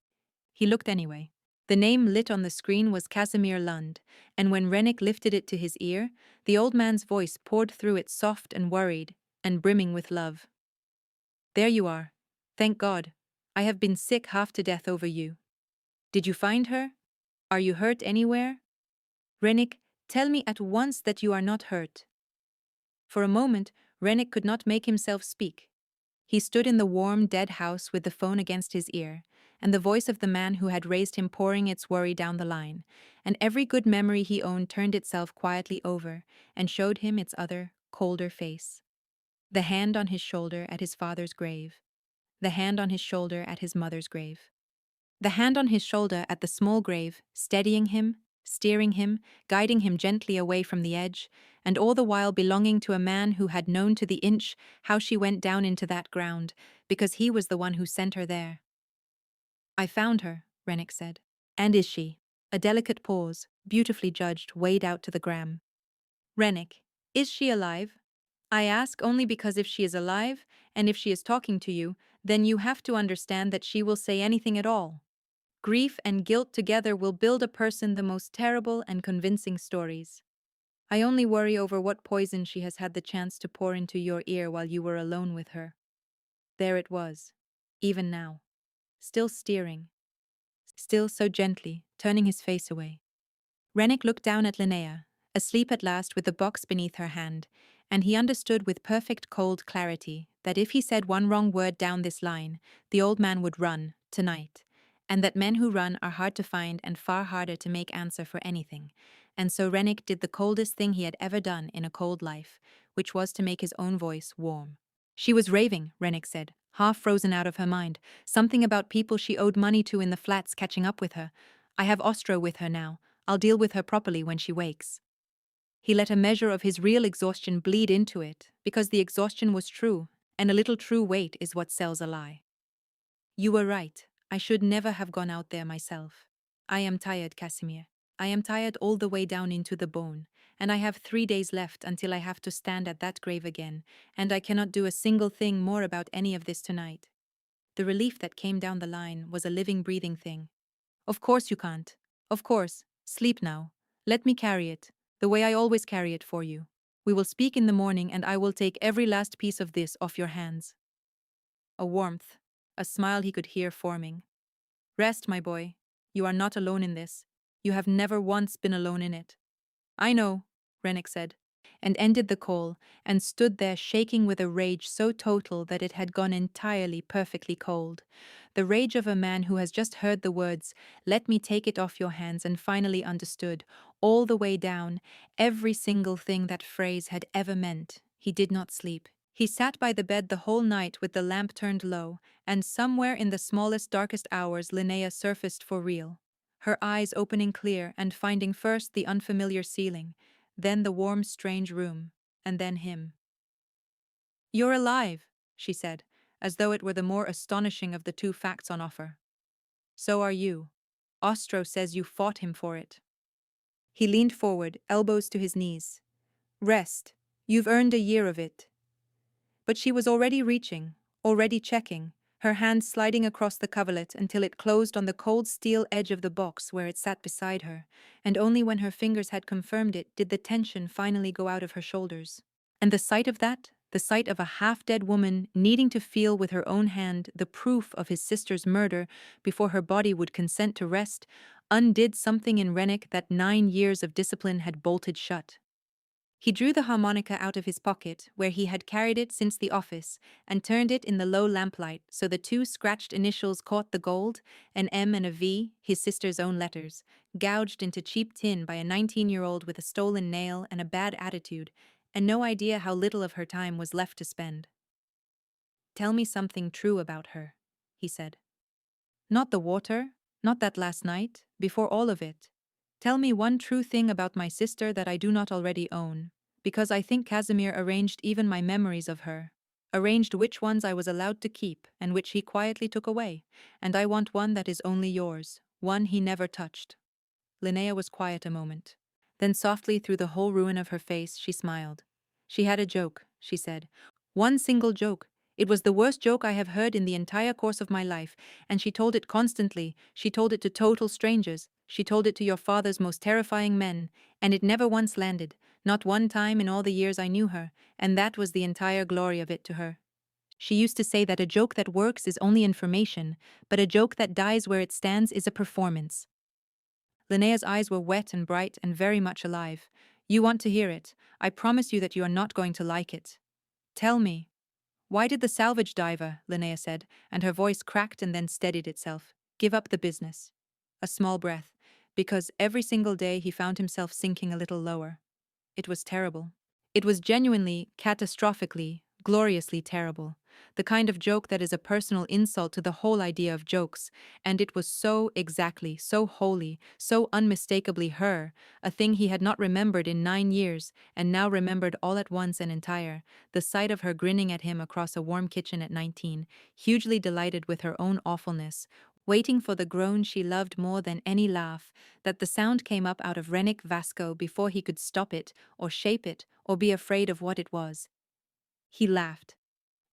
He looked anyway. The name lit on the screen was Casimir Lund, and when Rennick lifted it to his ear, the old man's voice poured through it soft and worried, and brimming with love. There you are. Thank God. I have been sick half to death over you. Did you find her? Are you hurt anywhere? Rennick, tell me at once that you are not hurt. For a moment, Rennick could not make himself speak. He stood in the warm, dead house with the phone against his ear, and the voice of the man who had raised him pouring its worry down the line, and every good memory he owned turned itself quietly over and showed him its other, colder face. The hand on his shoulder at his father's grave. The hand on his shoulder at his mother's grave. The hand on his shoulder at the small grave, steadying him, steering him, guiding him gently away from the edge, and all the while belonging to a man who had known to the inch how she went down into that ground, because he was the one who sent her there. I found her, Rennick said. And is she? A delicate pause, beautifully judged, weighed out to the gram. Rennick, is she alive? I ask only because if she is alive, and if she is talking to you, then you have to understand that she will say anything at all. Grief and guilt together will build a person the most terrible and convincing stories. I only worry over what poison she has had the chance to pour into your ear while you were alone with her. There it was, even now. Still steering. Still so gently, turning his face away. Rennick looked down at Linnea, asleep at last with the box beneath her hand, and he understood with perfect cold clarity that if he said one wrong word down this line, the old man would run, tonight, and that men who run are hard to find and far harder to make answer for anything. And so Rennick did the coldest thing he had ever done in a cold life, which was to make his own voice warm. She was raving, Rennick said, half frozen out of her mind, something about people she owed money to in the flats catching up with her. I have Ostro with her now. I'll deal with her properly when she wakes. He let a measure of his real exhaustion bleed into it, because the exhaustion was true, and a little true weight is what sells a lie. You were right. I should never have gone out there myself. I am tired, Casimir. I am tired all the way down into the bone, and I have 3 days left until I have to stand at that grave again, and I cannot do a single thing more about any of this tonight. The relief that came down the line was a living, breathing thing. Of course you can't. Of course. Sleep now. Let me carry it, the way I always carry it for you. We will speak in the morning and I will take every last piece of this off your hands. A warmth, a smile he could hear forming. Rest, my boy. You are not alone in this. You have never once been alone in it. I know, Rennick said, and ended the call, and stood there shaking with a rage so total that it had gone entirely perfectly cold. The rage of a man who has just heard the words, "Let me take it off your hands," and finally understood, all the way down, every single thing that phrase had ever meant. He did not sleep. He sat by the bed the whole night with the lamp turned low, and somewhere in the smallest, darkest hours Linnea surfaced for real. Her eyes opening clear and finding first the unfamiliar ceiling, then the warm, strange room, and then him. "You're alive," she said, as though it were the more astonishing of the two facts on offer. "So are you. Ostro says you fought him for it." He leaned forward, elbows to his knees. "Rest. You've earned a year of it." But she was already reaching, already checking, her hand sliding across the coverlet until it closed on the cold steel edge of the box where it sat beside her, and only when her fingers had confirmed it did the tension finally go out of her shoulders. And the sight of that, the sight of a half-dead woman needing to feel with her own hand the proof of his sister's murder before her body would consent to rest, undid something in Rennick that 9 years of discipline had bolted shut. He drew the harmonica out of his pocket, where he had carried it since the office, and turned it in the low lamplight so the two scratched initials caught the gold, an M and a V, his sister's own letters, gouged into cheap tin by a 19-year-old with a stolen nail and a bad attitude, and no idea how little of her time was left to spend. "Tell me something true about her," he said. "Not the water, not that last night, before all of it. Tell me one true thing about my sister that I do not already own, because I think Casimir arranged even my memories of her, arranged which ones I was allowed to keep and which he quietly took away, and I want one that is only yours, one he never touched." Linnea was quiet a moment. Then softly through the whole ruin of her face she smiled. "She had a joke," she said. "One single joke. It was the worst joke I have heard in the entire course of my life, and she told it constantly. She told it to total strangers. She told it to your father's most terrifying men, and it never once landed, not one time in all the years I knew her, and that was the entire glory of it to her. She used to say that a joke that works is only information, but a joke that dies where it stands is a performance." Linnea's eyes were wet and bright and very much alive. "You want to hear it. I promise you that you are not going to like it. Tell me." "Why did the salvage diver," Linnea said, and her voice cracked and then steadied itself, "give up the business?" A small breath. "Because every single day he found himself sinking a little lower. It was terrible. It was genuinely, catastrophically, gloriously terrible. The kind of joke that is a personal insult to the whole idea of jokes, and it was so exactly, so wholly, so unmistakably her, a thing he had not remembered in 9 years, and now remembered all at once and entire, the sight of her grinning at him across a warm kitchen at 19, hugely delighted with her own awfulness, waiting for the groan she loved more than any laugh, that the sound came up out of Rennick Vasco before he could stop it, or shape it, or be afraid of what it was. He laughed.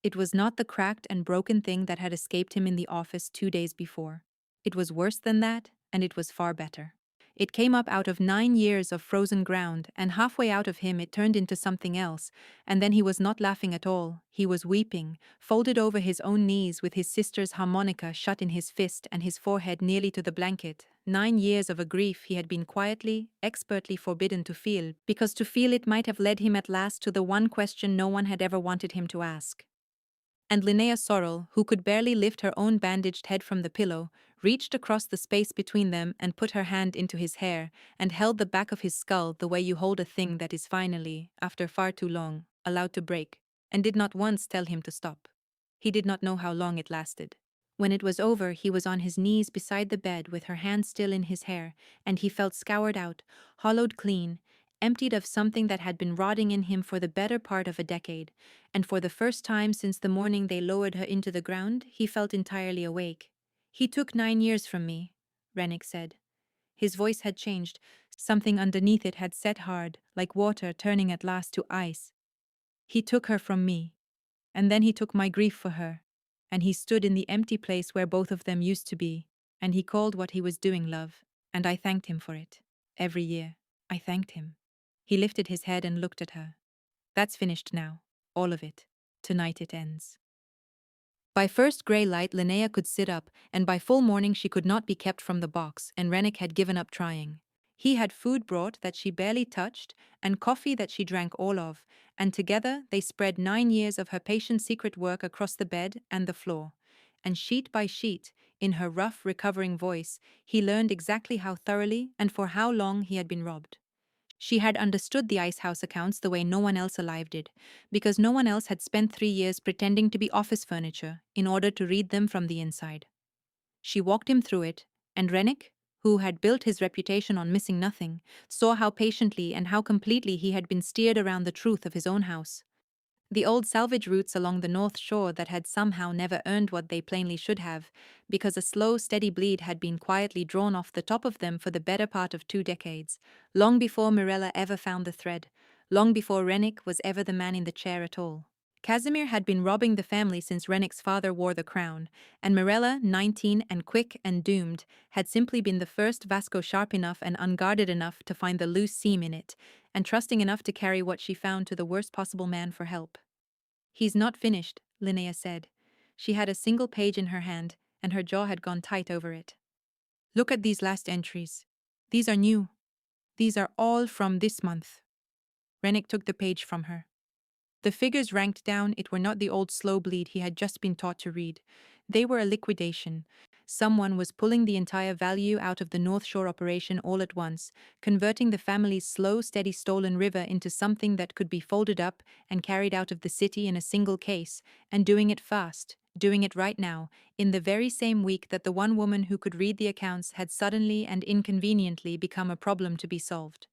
It was not the cracked and broken thing that had escaped him in the office 2 days before. It was worse than that, and it was far better. It came up out of 9 years of frozen ground, and halfway out of him it turned into something else, and then he was not laughing at all, he was weeping, folded over his own knees with his sister's harmonica shut in his fist and his forehead nearly to the blanket. 9 years of a grief he had been quietly, expertly forbidden to feel, because to feel it might have led him at last to the one question no one had ever wanted him to ask. And Linnea Sorrel, who could barely lift her own bandaged head from the pillow, reached across the space between them and put her hand into his hair, and held the back of his skull the way you hold a thing that is finally, after far too long, allowed to break, and did not once tell him to stop. He did not know how long it lasted. When it was over, he was on his knees beside the bed with her hand still in his hair, and he felt scoured out, hollowed clean, emptied of something that had been rotting in him for the better part of a decade, and for the first time since the morning they lowered her into the ground, he felt entirely awake. "He took 9 years from me," Rennick said. His voice had changed. Something underneath it had set hard, like water turning at last to ice. He took her from me, and then he took my grief for her, and he stood in the empty place where both of them used to be, and he called what he was doing love, and I thanked him for it. Every year, I thanked him. He lifted his head and looked at her. That's finished now. All of it. Tonight it ends. By first grey light, Linnea could sit up, and by full morning she could not be kept from the box, and Rennick had given up trying. He had food brought that she barely touched, and coffee that she drank all of, and together they spread 9 years of her patient secret work across the bed and the floor. And sheet by sheet, in her rough, recovering voice, he learned exactly how thoroughly and for how long he had been robbed. She had understood the icehouse accounts the way no one else alive did, because no one else had spent 3 years pretending to be office furniture in order to read them from the inside. She walked him through it, and Rennick, who had built his reputation on missing nothing, saw how patiently and how completely he had been steered around the truth of his own house. The old salvage routes along the North Shore that had somehow never earned what they plainly should have, because a slow, steady bleed had been quietly drawn off the top of them for the better part of 2 decades, long before Mirella ever found the thread, long before Rennick was ever the man in the chair at all. Casimir had been robbing the family since Rennick's father wore the crown, and Mirella, 19 and quick and doomed, had simply been the first Vasco sharp enough and unguarded enough to find the loose seam in it, and trusting enough to carry what she found to the worst possible man for help. He's not finished, Linnea said. She had a single page in her hand, and her jaw had gone tight over it. Look at these last entries. These are new. These are all from this month. Rennick took the page from her. The figures ranked down, it were not the old slow bleed he had just been taught to read. They were a liquidation. Someone was pulling the entire value out of the North Shore operation all at once, converting the family's slow, steady stolen river into something that could be folded up and carried out of the city in a single case, and doing it fast, doing it right now, in the very same week that the one woman who could read the accounts had suddenly and inconveniently become a problem to be solved.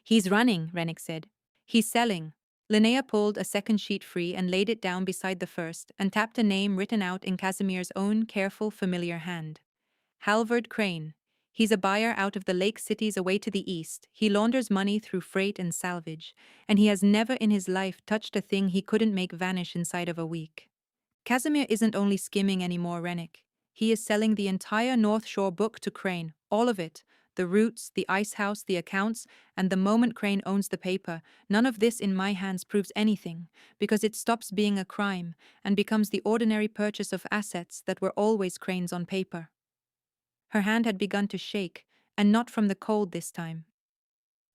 He's running, Rennick said. He's selling. Linnea pulled a second sheet free and laid it down beside the first and tapped a name written out in Casimir's own careful, familiar hand. Halvard Crane. He's a buyer out of the lake cities away to the east. He launders money through freight and salvage, and he has never in his life touched a thing he couldn't make vanish inside of a week. Casimir isn't only skimming anymore, Rennick. He is selling the entire North Shore book to Crane, all of it. The routes, the icehouse, the accounts, and the moment Crane owns the paper, none of this in my hands proves anything, because it stops being a crime and becomes the ordinary purchase of assets that were always Crane's on paper. Her hand had begun to shake, and not from the cold this time.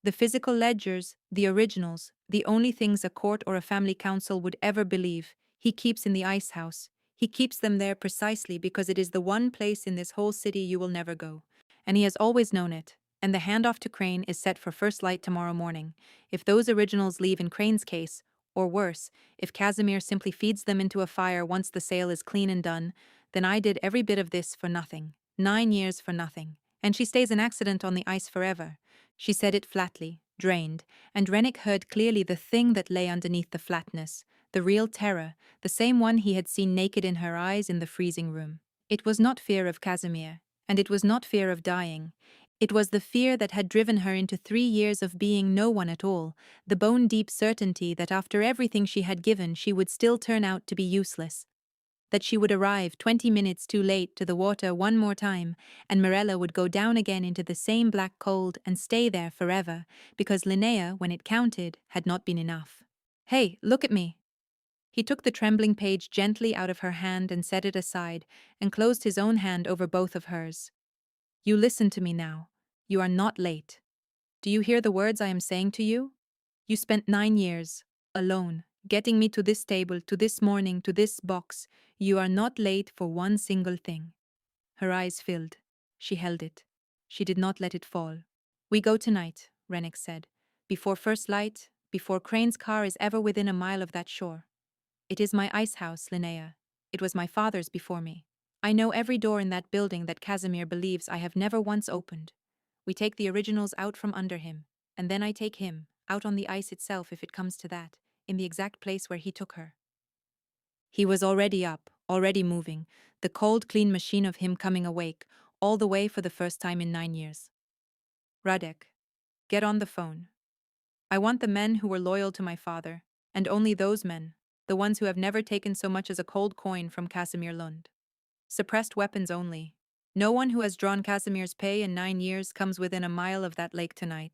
The physical ledgers, the originals, the only things a court or a family council would ever believe, he keeps in the icehouse. He keeps them there precisely because it is the one place in this whole city you will never go. And he has always known it, and the handoff to Crane is set for first light tomorrow morning. If those originals leave in Crane's case, or worse, if Casimir simply feeds them into a fire once the sale is clean and done, then I did every bit of this for nothing. 9 years for nothing. And she stays an accident on the ice forever. She said it flatly, drained, and Rennick heard clearly the thing that lay underneath the flatness, the real terror, the same one he had seen naked in her eyes in the freezing room. It was not fear of Casimir, and it was not fear of dying. It was the fear that had driven her into 3 years of being no one at all, the bone-deep certainty that after everything she had given she would still turn out to be useless, that she would arrive 20 minutes too late to the water one more time, and Mirella would go down again into the same black cold and stay there forever, because Linnea, when it counted, had not been enough. Hey, look at me. He took the trembling page gently out of her hand and set it aside, and closed his own hand over both of hers. You listen to me now. You are not late. Do you hear the words I am saying to you? You spent 9 years, alone, getting me to this table, to this morning, to this box. You are not late for one single thing. Her eyes filled. She held it. She did not let it fall. We go tonight, Rennick said. Before first light, before Crane's car is ever within a mile of that shore. It is my ice house, Linnea. It was my father's before me. I know every door in that building that Casimir believes I have never once opened. We take the originals out from under him, and then I take him, out on the ice itself if it comes to that, in the exact place where he took her. He was already up, already moving, the cold, clean machine of him coming awake, all the way for the first time in 9 years. Radek, get on the phone. I want the men who were loyal to my father, and only those men, the ones who have never taken so much as a cold coin from Casimir Lund. Suppressed weapons only. No one who has drawn Casimir's pay in 9 years comes within a mile of that lake tonight.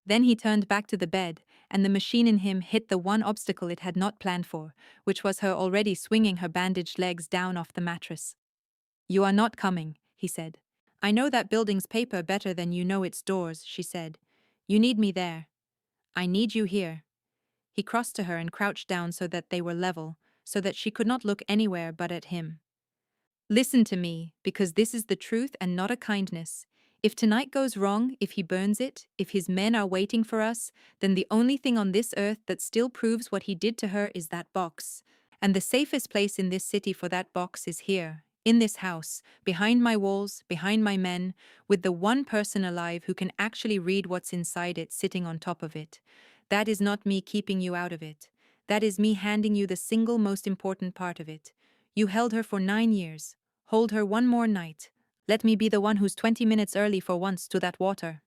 Then he turned back to the bed, and the machine in him hit the one obstacle it had not planned for, which was her already swinging her bandaged legs down off the mattress. You are not coming, he said. I know that building's paper better than you know its doors, she said. You need me there. I need you here. He crossed to her and crouched down so that they were level, so that she could not look anywhere but at him. Listen to me, because this is the truth and not a kindness. If tonight goes wrong, if he burns it, if his men are waiting for us, then the only thing on this earth that still proves what he did to her is that box. And the safest place in this city for that box is here, in this house, behind my walls, behind my men, with the one person alive who can actually read what's inside it sitting on top of it. That is not me keeping you out of it. That is me handing you the single most important part of it. You held her for 9 years. Hold her one more night. Let me be the one who's 20 minutes early for once to that water.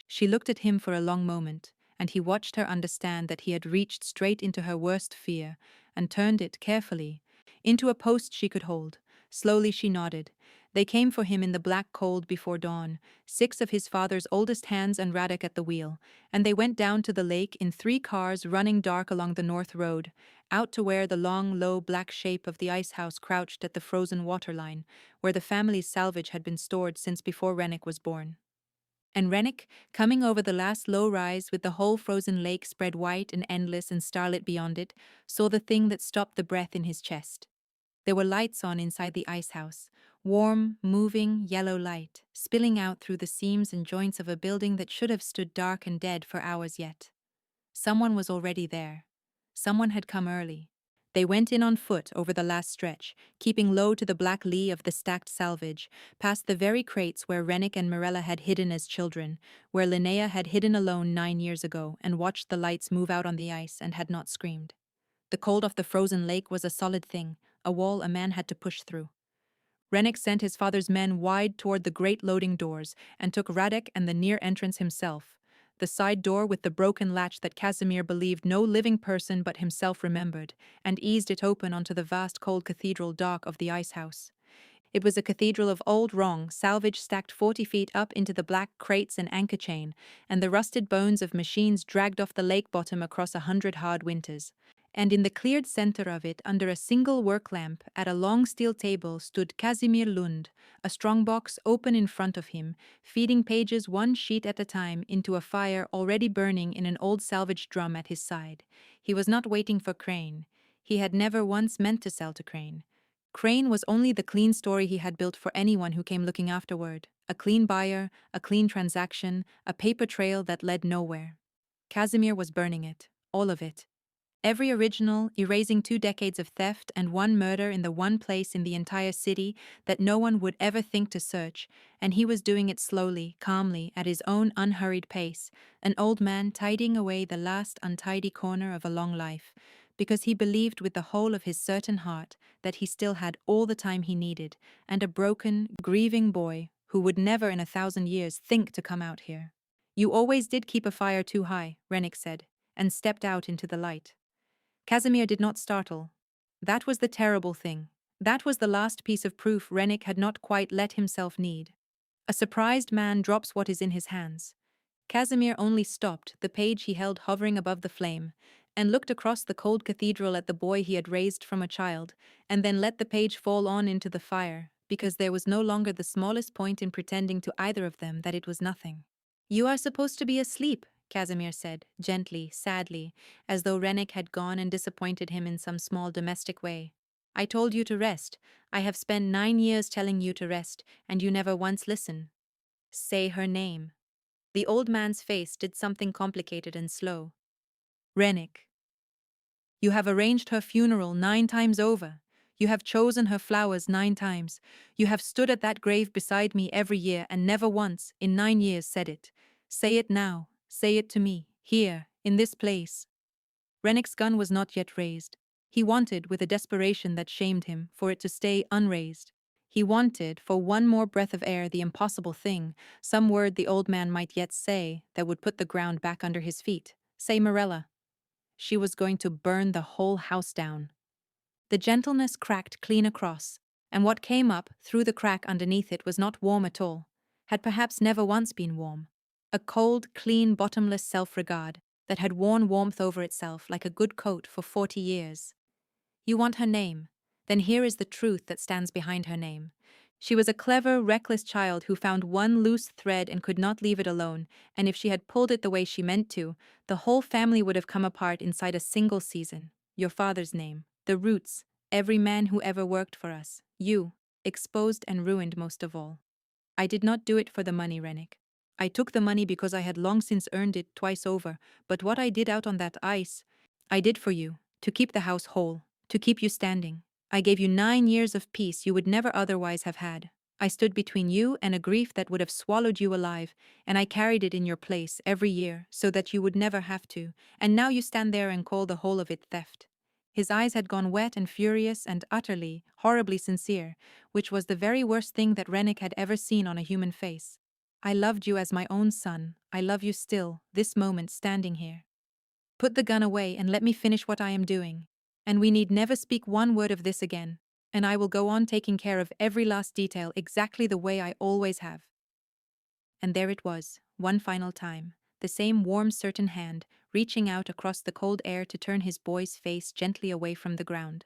She looked at him for a long moment, and he watched her understand that he had reached straight into her worst fear and turned it carefully into a post she could hold. Slowly she nodded. They came for him in the black cold before dawn, 6 of his father's oldest hands and Radek at the wheel, and they went down to the lake in 3 cars running dark along the north road, out to where the long, low black shape of the ice house crouched at the frozen waterline, where the family's salvage had been stored since before Rennick was born. And Rennick, coming over the last low rise with the whole frozen lake spread white and endless and starlit beyond it, saw the thing that stopped the breath in his chest. There were lights on inside the ice house, warm, moving, yellow light, spilling out through the seams and joints of a building that should have stood dark and dead for hours yet. Someone was already there. Someone had come early. They went in on foot over the last stretch, keeping low to the black lee of the stacked salvage, past the very crates where Rennick and Mirella had hidden as children, where Linnea had hidden alone 9 years ago and watched the lights move out on the ice and had not screamed. The cold off the frozen lake was a solid thing, a wall a man had to push through. Rennick sent his father's men wide toward the great loading doors and took Radek and the near entrance himself, the side door with the broken latch that Casimir believed no living person but himself remembered, and eased it open onto the vast cold cathedral dock of the ice house. It was a cathedral of old wrong, salvage stacked 40 feet up into the black crates and anchor chain, and the rusted bones of machines dragged off the lake bottom across 100 hard winters. And in the cleared center of it, under a single work lamp, at a long steel table, stood Casimir Lund, a strongbox open in front of him, feeding pages one sheet at a time into a fire already burning in an old salvage drum at his side. He was not waiting for Crane. He had never once meant to sell to Crane. Crane was only the clean story he had built for anyone who came looking afterward. A clean buyer, a clean transaction, a paper trail that led nowhere. Casimir was burning it, all of it. Every original, erasing 2 decades of theft and 1 murder in the one place in the entire city that no one would ever think to search, and he was doing it slowly, calmly, at his own unhurried pace, an old man tidying away the last untidy corner of a long life, because he believed with the whole of his certain heart that he still had all the time he needed, and a broken, grieving boy who would never in 1,000 years think to come out here. You always did keep a fire too high, Rennick said, and stepped out into the light. Casimir did not startle. That was the terrible thing. That was the last piece of proof Rennick had not quite let himself need. A surprised man drops what is in his hands. Casimir only stopped, the page he held hovering above the flame, and looked across the cold cathedral at the boy he had raised from a child, and then let the page fall on into the fire, because there was no longer the smallest point in pretending to either of them that it was nothing. You are supposed to be asleep, Casimir said, gently, sadly, as though Rennick had gone and disappointed him in some small domestic way. I told you to rest. I have spent 9 years telling you to rest, and you never once listen. Say her name. The old man's face did something complicated and slow. Rennick. You have arranged her funeral 9 times over. You have chosen her flowers 9 times. You have stood at that grave beside me every year and never once, in 9 years, said it. Say it now. Say it to me, here, in this place. Rennick's gun was not yet raised. He wanted, with a desperation that shamed him, for it to stay unraised. He wanted, for one more breath of air, the impossible thing, some word the old man might yet say that would put the ground back under his feet. Say, Marilla. She was going to burn the whole house down. The gentleness cracked clean across, and what came up through the crack underneath it was not warm at all, had perhaps never once been warm. A cold, clean, bottomless self-regard that had worn warmth over itself like a good coat for 40 years. You want her name? Then here is the truth that stands behind her name. She was a clever, reckless child who found one loose thread and could not leave it alone, and if she had pulled it the way she meant to, the whole family would have come apart inside a single season. Your father's name, the roots, every man who ever worked for us, you, exposed and ruined most of all. I did not do it for the money, Rennick. I took the money because I had long since earned it twice over, but what I did out on that ice, I did for you, to keep the house whole, to keep you standing. I gave you 9 years of peace you would never otherwise have had. I stood between you and a grief that would have swallowed you alive, and I carried it in your place every year so that you would never have to, and now you stand there and call the whole of it theft. His eyes had gone wet and furious and utterly, horribly sincere, which was the very worst thing that Rennick had ever seen on a human face. I loved you as my own son. I love you still, this moment standing here. Put the gun away and let me finish what I am doing. And we need never speak one word of this again. And I will go on taking care of every last detail exactly the way I always have. And there it was, one final time, the same warm, certain hand, reaching out across the cold air to turn his boy's face gently away from the ground.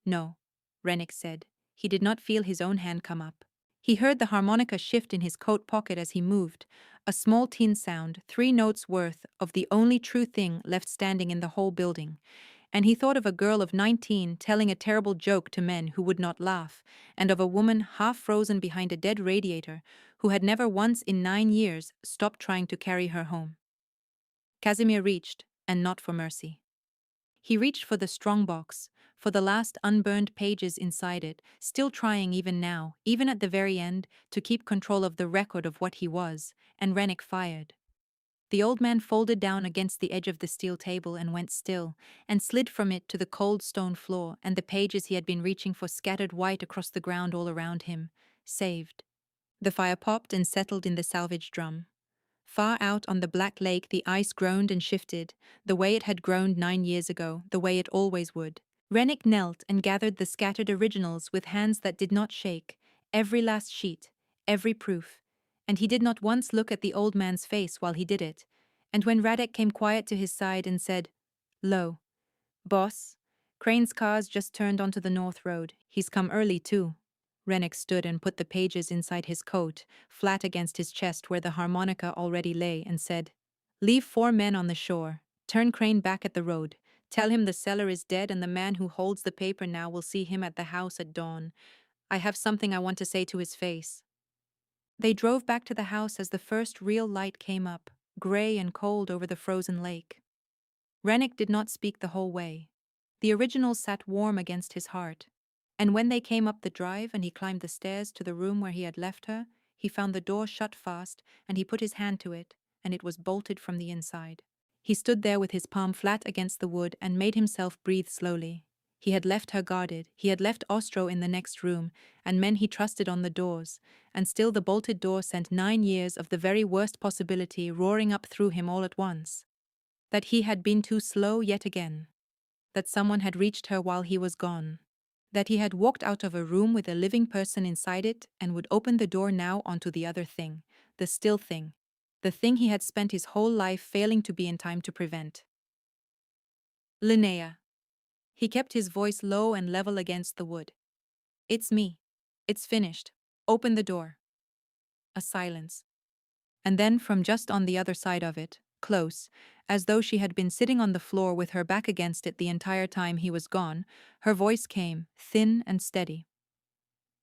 No, Rennick said. He did not feel his own hand come up. He heard the harmonica shift in his coat pocket as he moved, a small tin sound, 3 notes worth of the only true thing left standing in the whole building. And he thought of a girl of 19 telling a terrible joke to men who would not laugh, and of a woman half frozen behind a dead radiator who had never once in 9 years stopped trying to carry her home. Casimir reached, and not for mercy. He reached for the strongbox, for the last unburned pages inside it, still trying even now, even at the very end, to keep control of the record of what he was, and Rennick fired. The old man folded down against the edge of the steel table and went still, and slid from it to the cold stone floor, and the pages he had been reaching for scattered white across the ground all around him, saved. The fire popped and settled in the salvage drum. Far out on the black lake the ice groaned and shifted, the way it had groaned 9 years ago, the way it always would. Rennick knelt and gathered the scattered originals with hands that did not shake, every last sheet, every proof, and he did not once look at the old man's face while he did it, and when Radek came quiet to his side and said, "Lo, boss, Crane's car's just turned onto the north road. He's come early too." Rennick stood and put the pages inside his coat, flat against his chest where the harmonica already lay, and said, "Leave 4 men on the shore. Turn Crane back at the road. Tell him the seller is dead and the man who holds the paper now will see him at the house at dawn. I have something I want to say to his face." They drove back to the house as the first real light came up, gray and cold over the frozen lake. Rennick did not speak the whole way. The originals sat warm against his heart. And when they came up the drive and he climbed the stairs to the room where he had left her, he found the door shut fast, and he put his hand to it, and it was bolted from the inside. He stood there with his palm flat against the wood and made himself breathe slowly. He had left her guarded, he had left Ostro in the next room, and men he trusted on the doors, and still the bolted door sent 9 years of the very worst possibility roaring up through him all at once. That he had been too slow yet again. That someone had reached her while he was gone. That he had walked out of a room with a living person inside it and would open the door now onto the other thing, the still thing, the thing he had spent his whole life failing to be in time to prevent. "Linnea." He kept his voice low and level against the wood. "It's me. It's finished. Open the door." A silence. And then from just on the other side of it, close, as though she had been sitting on the floor with her back against it the entire time he was gone, her voice came, thin and steady.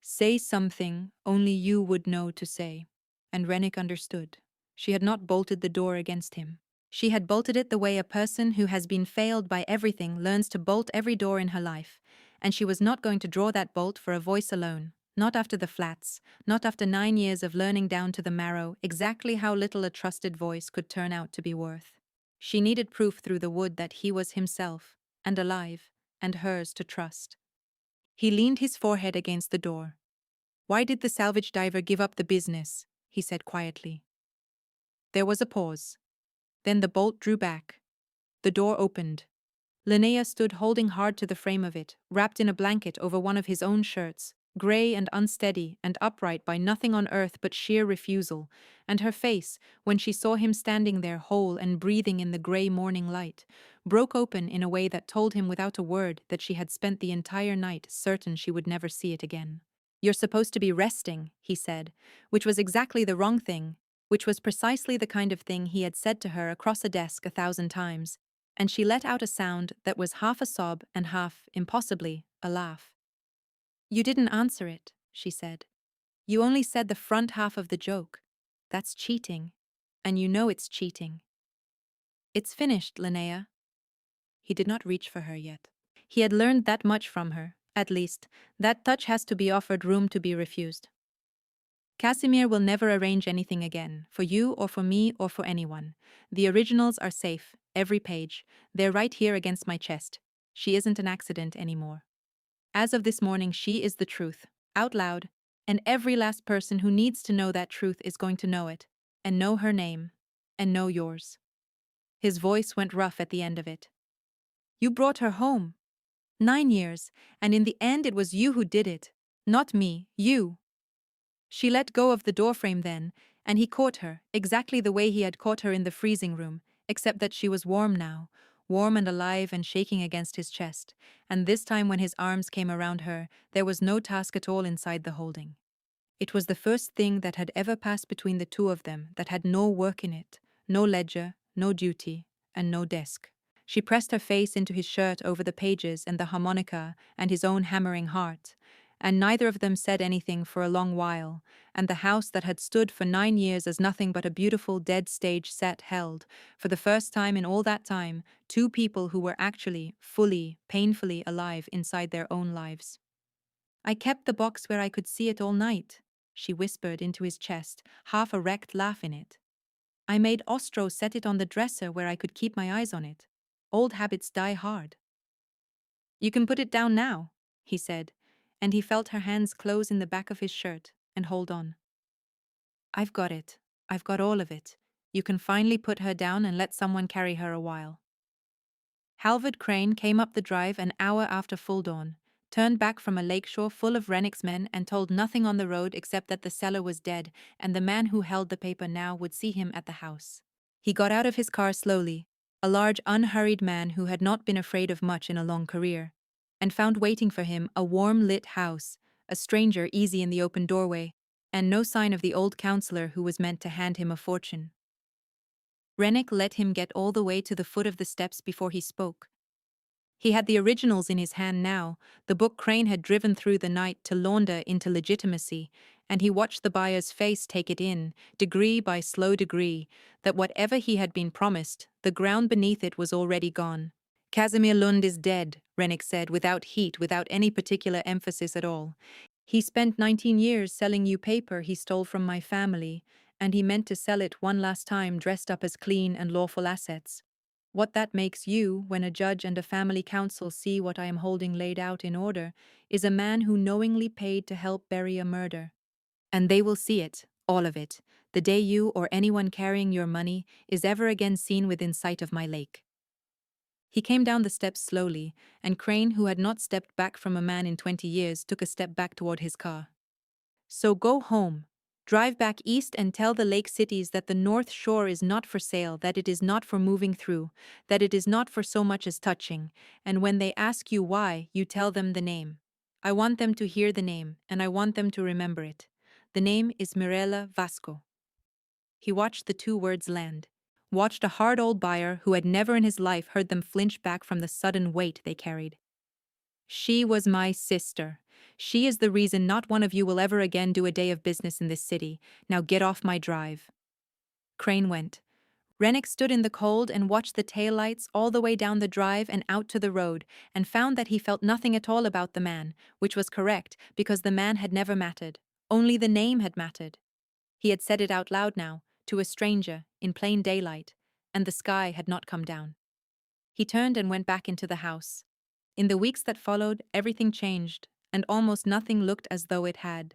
"Say something only you would know to say." And Rennick understood. She had not bolted the door against him. She had bolted it the way a person who has been failed by everything learns to bolt every door in her life, and she was not going to draw that bolt for a voice alone, not after the flats, not after 9 years of learning down to the marrow exactly how little a trusted voice could turn out to be worth. She needed proof through the wood that he was himself, and alive, and hers to trust. He leaned his forehead against the door. Why did the salvage diver give up the business? He said quietly. There was a pause. Then the bolt drew back. The door opened. Linnea stood holding hard to the frame of it, wrapped in a blanket over one of his own shirts, grey and unsteady and upright by nothing on earth but sheer refusal, and her face, when she saw him standing there whole and breathing in the grey morning light, broke open in a way that told him without a word that she had spent the entire night certain she would never see it again. You're supposed to be resting, he said, which was exactly the wrong thing, which was precisely the kind of thing he had said to her across a desk 1,000 times, and she let out a sound that was half a sob and half, impossibly, a laugh. You didn't answer it, she said. You only said the front half of the joke. That's cheating. And you know it's cheating. It's finished, Linnea. He did not reach for her yet. He had learned that much from her. At least, that touch has to be offered room to be refused. Casimir will never arrange anything again, for you or for me or for anyone. The originals are safe, every page. They're right here against my chest. She isn't an accident anymore. As of this morning, she is the truth, out loud, and every last person who needs to know that truth is going to know it, and know her name, and know yours. His voice went rough at the end of it. You brought her home. 9 years, and in the end it was you who did it. Not me, you. She let go of the doorframe then, and he caught her, exactly the way he had caught her in the freezing room, except that she was warm now, warm and alive and shaking against his chest, and this time when his arms came around her, there was no task at all inside the holding. It was the first thing that had ever passed between the two of them that had no work in it, no ledger, no duty, and no desk. She pressed her face into his shirt over the pages and the harmonica and his own hammering heart, and neither of them said anything for a long while, and the house that had stood for 9 years as nothing but a beautiful dead stage set held, for the first time in all that time, two people who were actually, fully, painfully alive inside their own lives. I kept the box where I could see it all night, she whispered into his chest, half a wrecked laugh in it. I made Ostro set it on the dresser where I could keep my eyes on it. Old habits die hard. You can put it down now, he said, and he felt her hands close in the back of his shirt and hold on. I've got it. I've got all of it. You can finally put her down and let someone carry her a while. Halvard Crane came up the drive an hour after full dawn, turned back from a lakeshore full of Rennick's men and told nothing on the road except that the seller was dead and the man who held the paper now would see him at the house. He got out of his car slowly, a large unhurried man who had not been afraid of much in a long career, and found waiting for him a warm-lit house, a stranger easy in the open doorway, and no sign of the old counselor who was meant to hand him a fortune. Rennick let him get all the way to the foot of the steps before he spoke. He had the originals in his hand now, the book Crane had driven through the night to launder into legitimacy, and he watched the buyer's face take it in, degree by slow degree, that whatever he had been promised, the ground beneath it was already gone. Casimir Lund is dead, Rennick said, without heat, without any particular emphasis at all. He spent 19 years selling you paper he stole from my family, and he meant to sell it one last time dressed up as clean and lawful assets. What that makes you, when a judge and a family council see what I am holding laid out in order, is a man who knowingly paid to help bury a murder. And they will see it, all of it, the day you or anyone carrying your money is ever again seen within sight of my lake. He came down the steps slowly, and Crane, who had not stepped back from a man in 20 years, took a step back toward his car. So go home. Drive back east and tell the lake cities that the North Shore is not for sale, that it is not for moving through, that it is not for so much as touching, and when they ask you why, you tell them the name. I want them to hear the name, and I want them to remember it. The name is Mirella Vasco. He watched the two words land, watched a hard old buyer who had never in his life heard them flinch back from the sudden weight they carried. She was my sister. She is the reason not one of you will ever again do a day of business in this city. Now get off my drive. Crane went. Rennick stood in the cold and watched the taillights all the way down the drive and out to the road, and found that he felt nothing at all about the man, which was correct, because the man had never mattered. Only the name had mattered. He had said it out loud now, to a stranger, in plain daylight, and the sky had not come down. He turned and went back into the house. In the weeks that followed, everything changed, and almost nothing looked as though it had.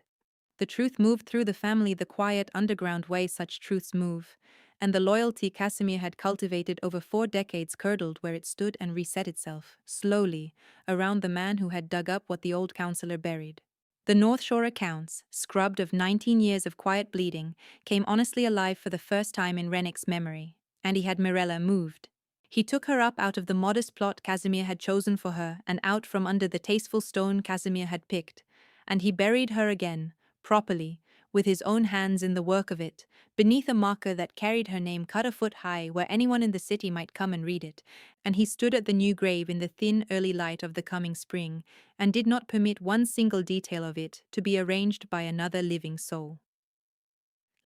The truth moved through the family the quiet, underground way such truths move, and the loyalty Casimir had cultivated over 4 decades curdled where it stood and reset itself, slowly, around the man who had dug up what the old counselor buried. The North Shore accounts, scrubbed of 19 years of quiet bleeding, came honestly alive for the first time in Rennick's memory, and he had Mirella moved. He took her up out of the modest plot Casimir had chosen for her and out from under the tasteful stone Casimir had picked, and he buried her again, properly, with his own hands in the work of it, beneath a marker that carried her name cut a foot high where anyone in the city might come and read it, and he stood at the new grave in the thin early light of the coming spring, and did not permit one single detail of it to be arranged by another living soul.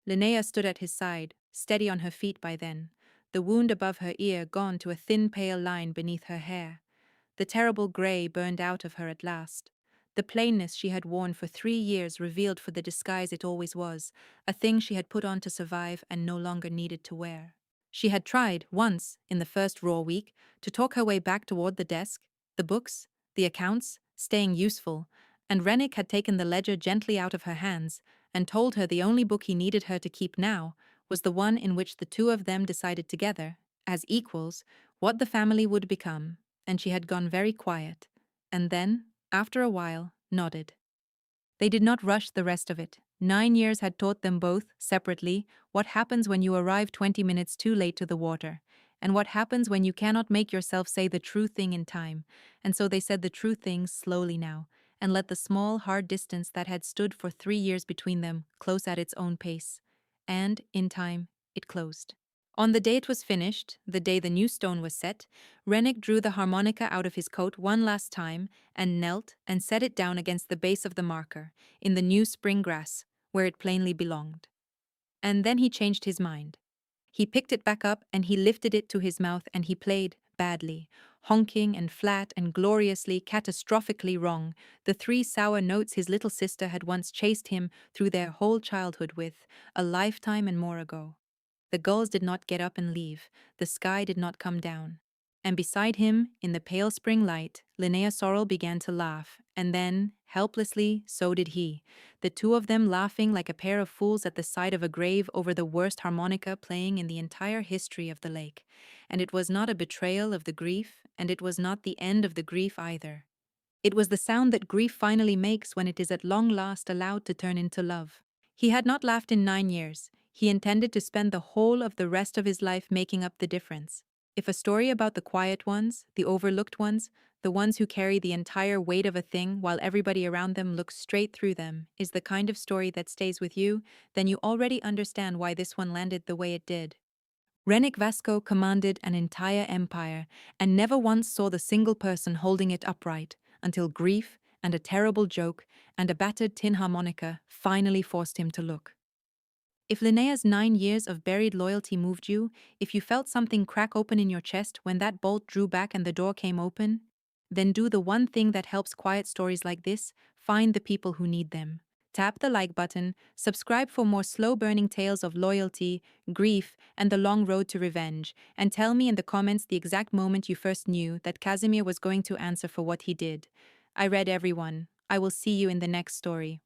Linnea stood at his side, steady on her feet by then, the wound above her ear gone to a thin pale line beneath her hair. The terrible grey burned out of her at last. The plainness she had worn for 3 years revealed for the disguise it always was, a thing she had put on to survive and no longer needed to wear. She had tried, once, in the first raw week, to talk her way back toward the desk, the books, the accounts, staying useful, and Rennick had taken the ledger gently out of her hands and told her the only book he needed her to keep now was the one in which the two of them decided together, as equals, what the family would become, and she had gone very quiet, and then, after a while, nodded. They did not rush the rest of it. 9 years had taught them both, separately, what happens when you arrive 20 minutes too late to the water, and what happens when you cannot make yourself say the true thing in time, and so they said the true thing slowly now, and let the small, hard distance that had stood for 3 years between them close at its own pace. And, in time, it closed. On the day it was finished, the day the new stone was set, Rennick drew the harmonica out of his coat one last time and knelt and set it down against the base of the marker, in the new spring grass, where it plainly belonged. And then he changed his mind. He picked it back up and he lifted it to his mouth and he played, badly, honking and flat and gloriously, catastrophically wrong, the 3 sour notes his little sister had once chased him through their whole childhood with, a lifetime and more ago. The gulls did not get up and leave, the sky did not come down. And beside him, in the pale spring light, Linnea Sorrel began to laugh, and then, helplessly, so did he, the two of them laughing like a pair of fools at the side of a grave over the worst harmonica playing in the entire history of the lake. And it was not a betrayal of the grief, and it was not the end of the grief either. It was the sound that grief finally makes when it is at long last allowed to turn into love. He had not laughed in 9 years. He intended to spend the whole of the rest of his life making up the difference. If a story about the quiet ones, the overlooked ones, the ones who carry the entire weight of a thing while everybody around them looks straight through them, is the kind of story that stays with you, then you already understand why this one landed the way it did. Rennick Vasco commanded an entire empire and never once saw the single person holding it upright until grief and a terrible joke and a battered tin harmonica finally forced him to look. If Linnea's 9 years of buried loyalty moved you, if you felt something crack open in your chest when that bolt drew back and the door came open, then do the one thing that helps quiet stories like this: find the people who need them. Tap the like button, subscribe for more slow-burning tales of loyalty, grief, and the long road to revenge, and tell me in the comments the exact moment you first knew that Casimir was going to answer for what he did. I read everyone. I will see you in the next story.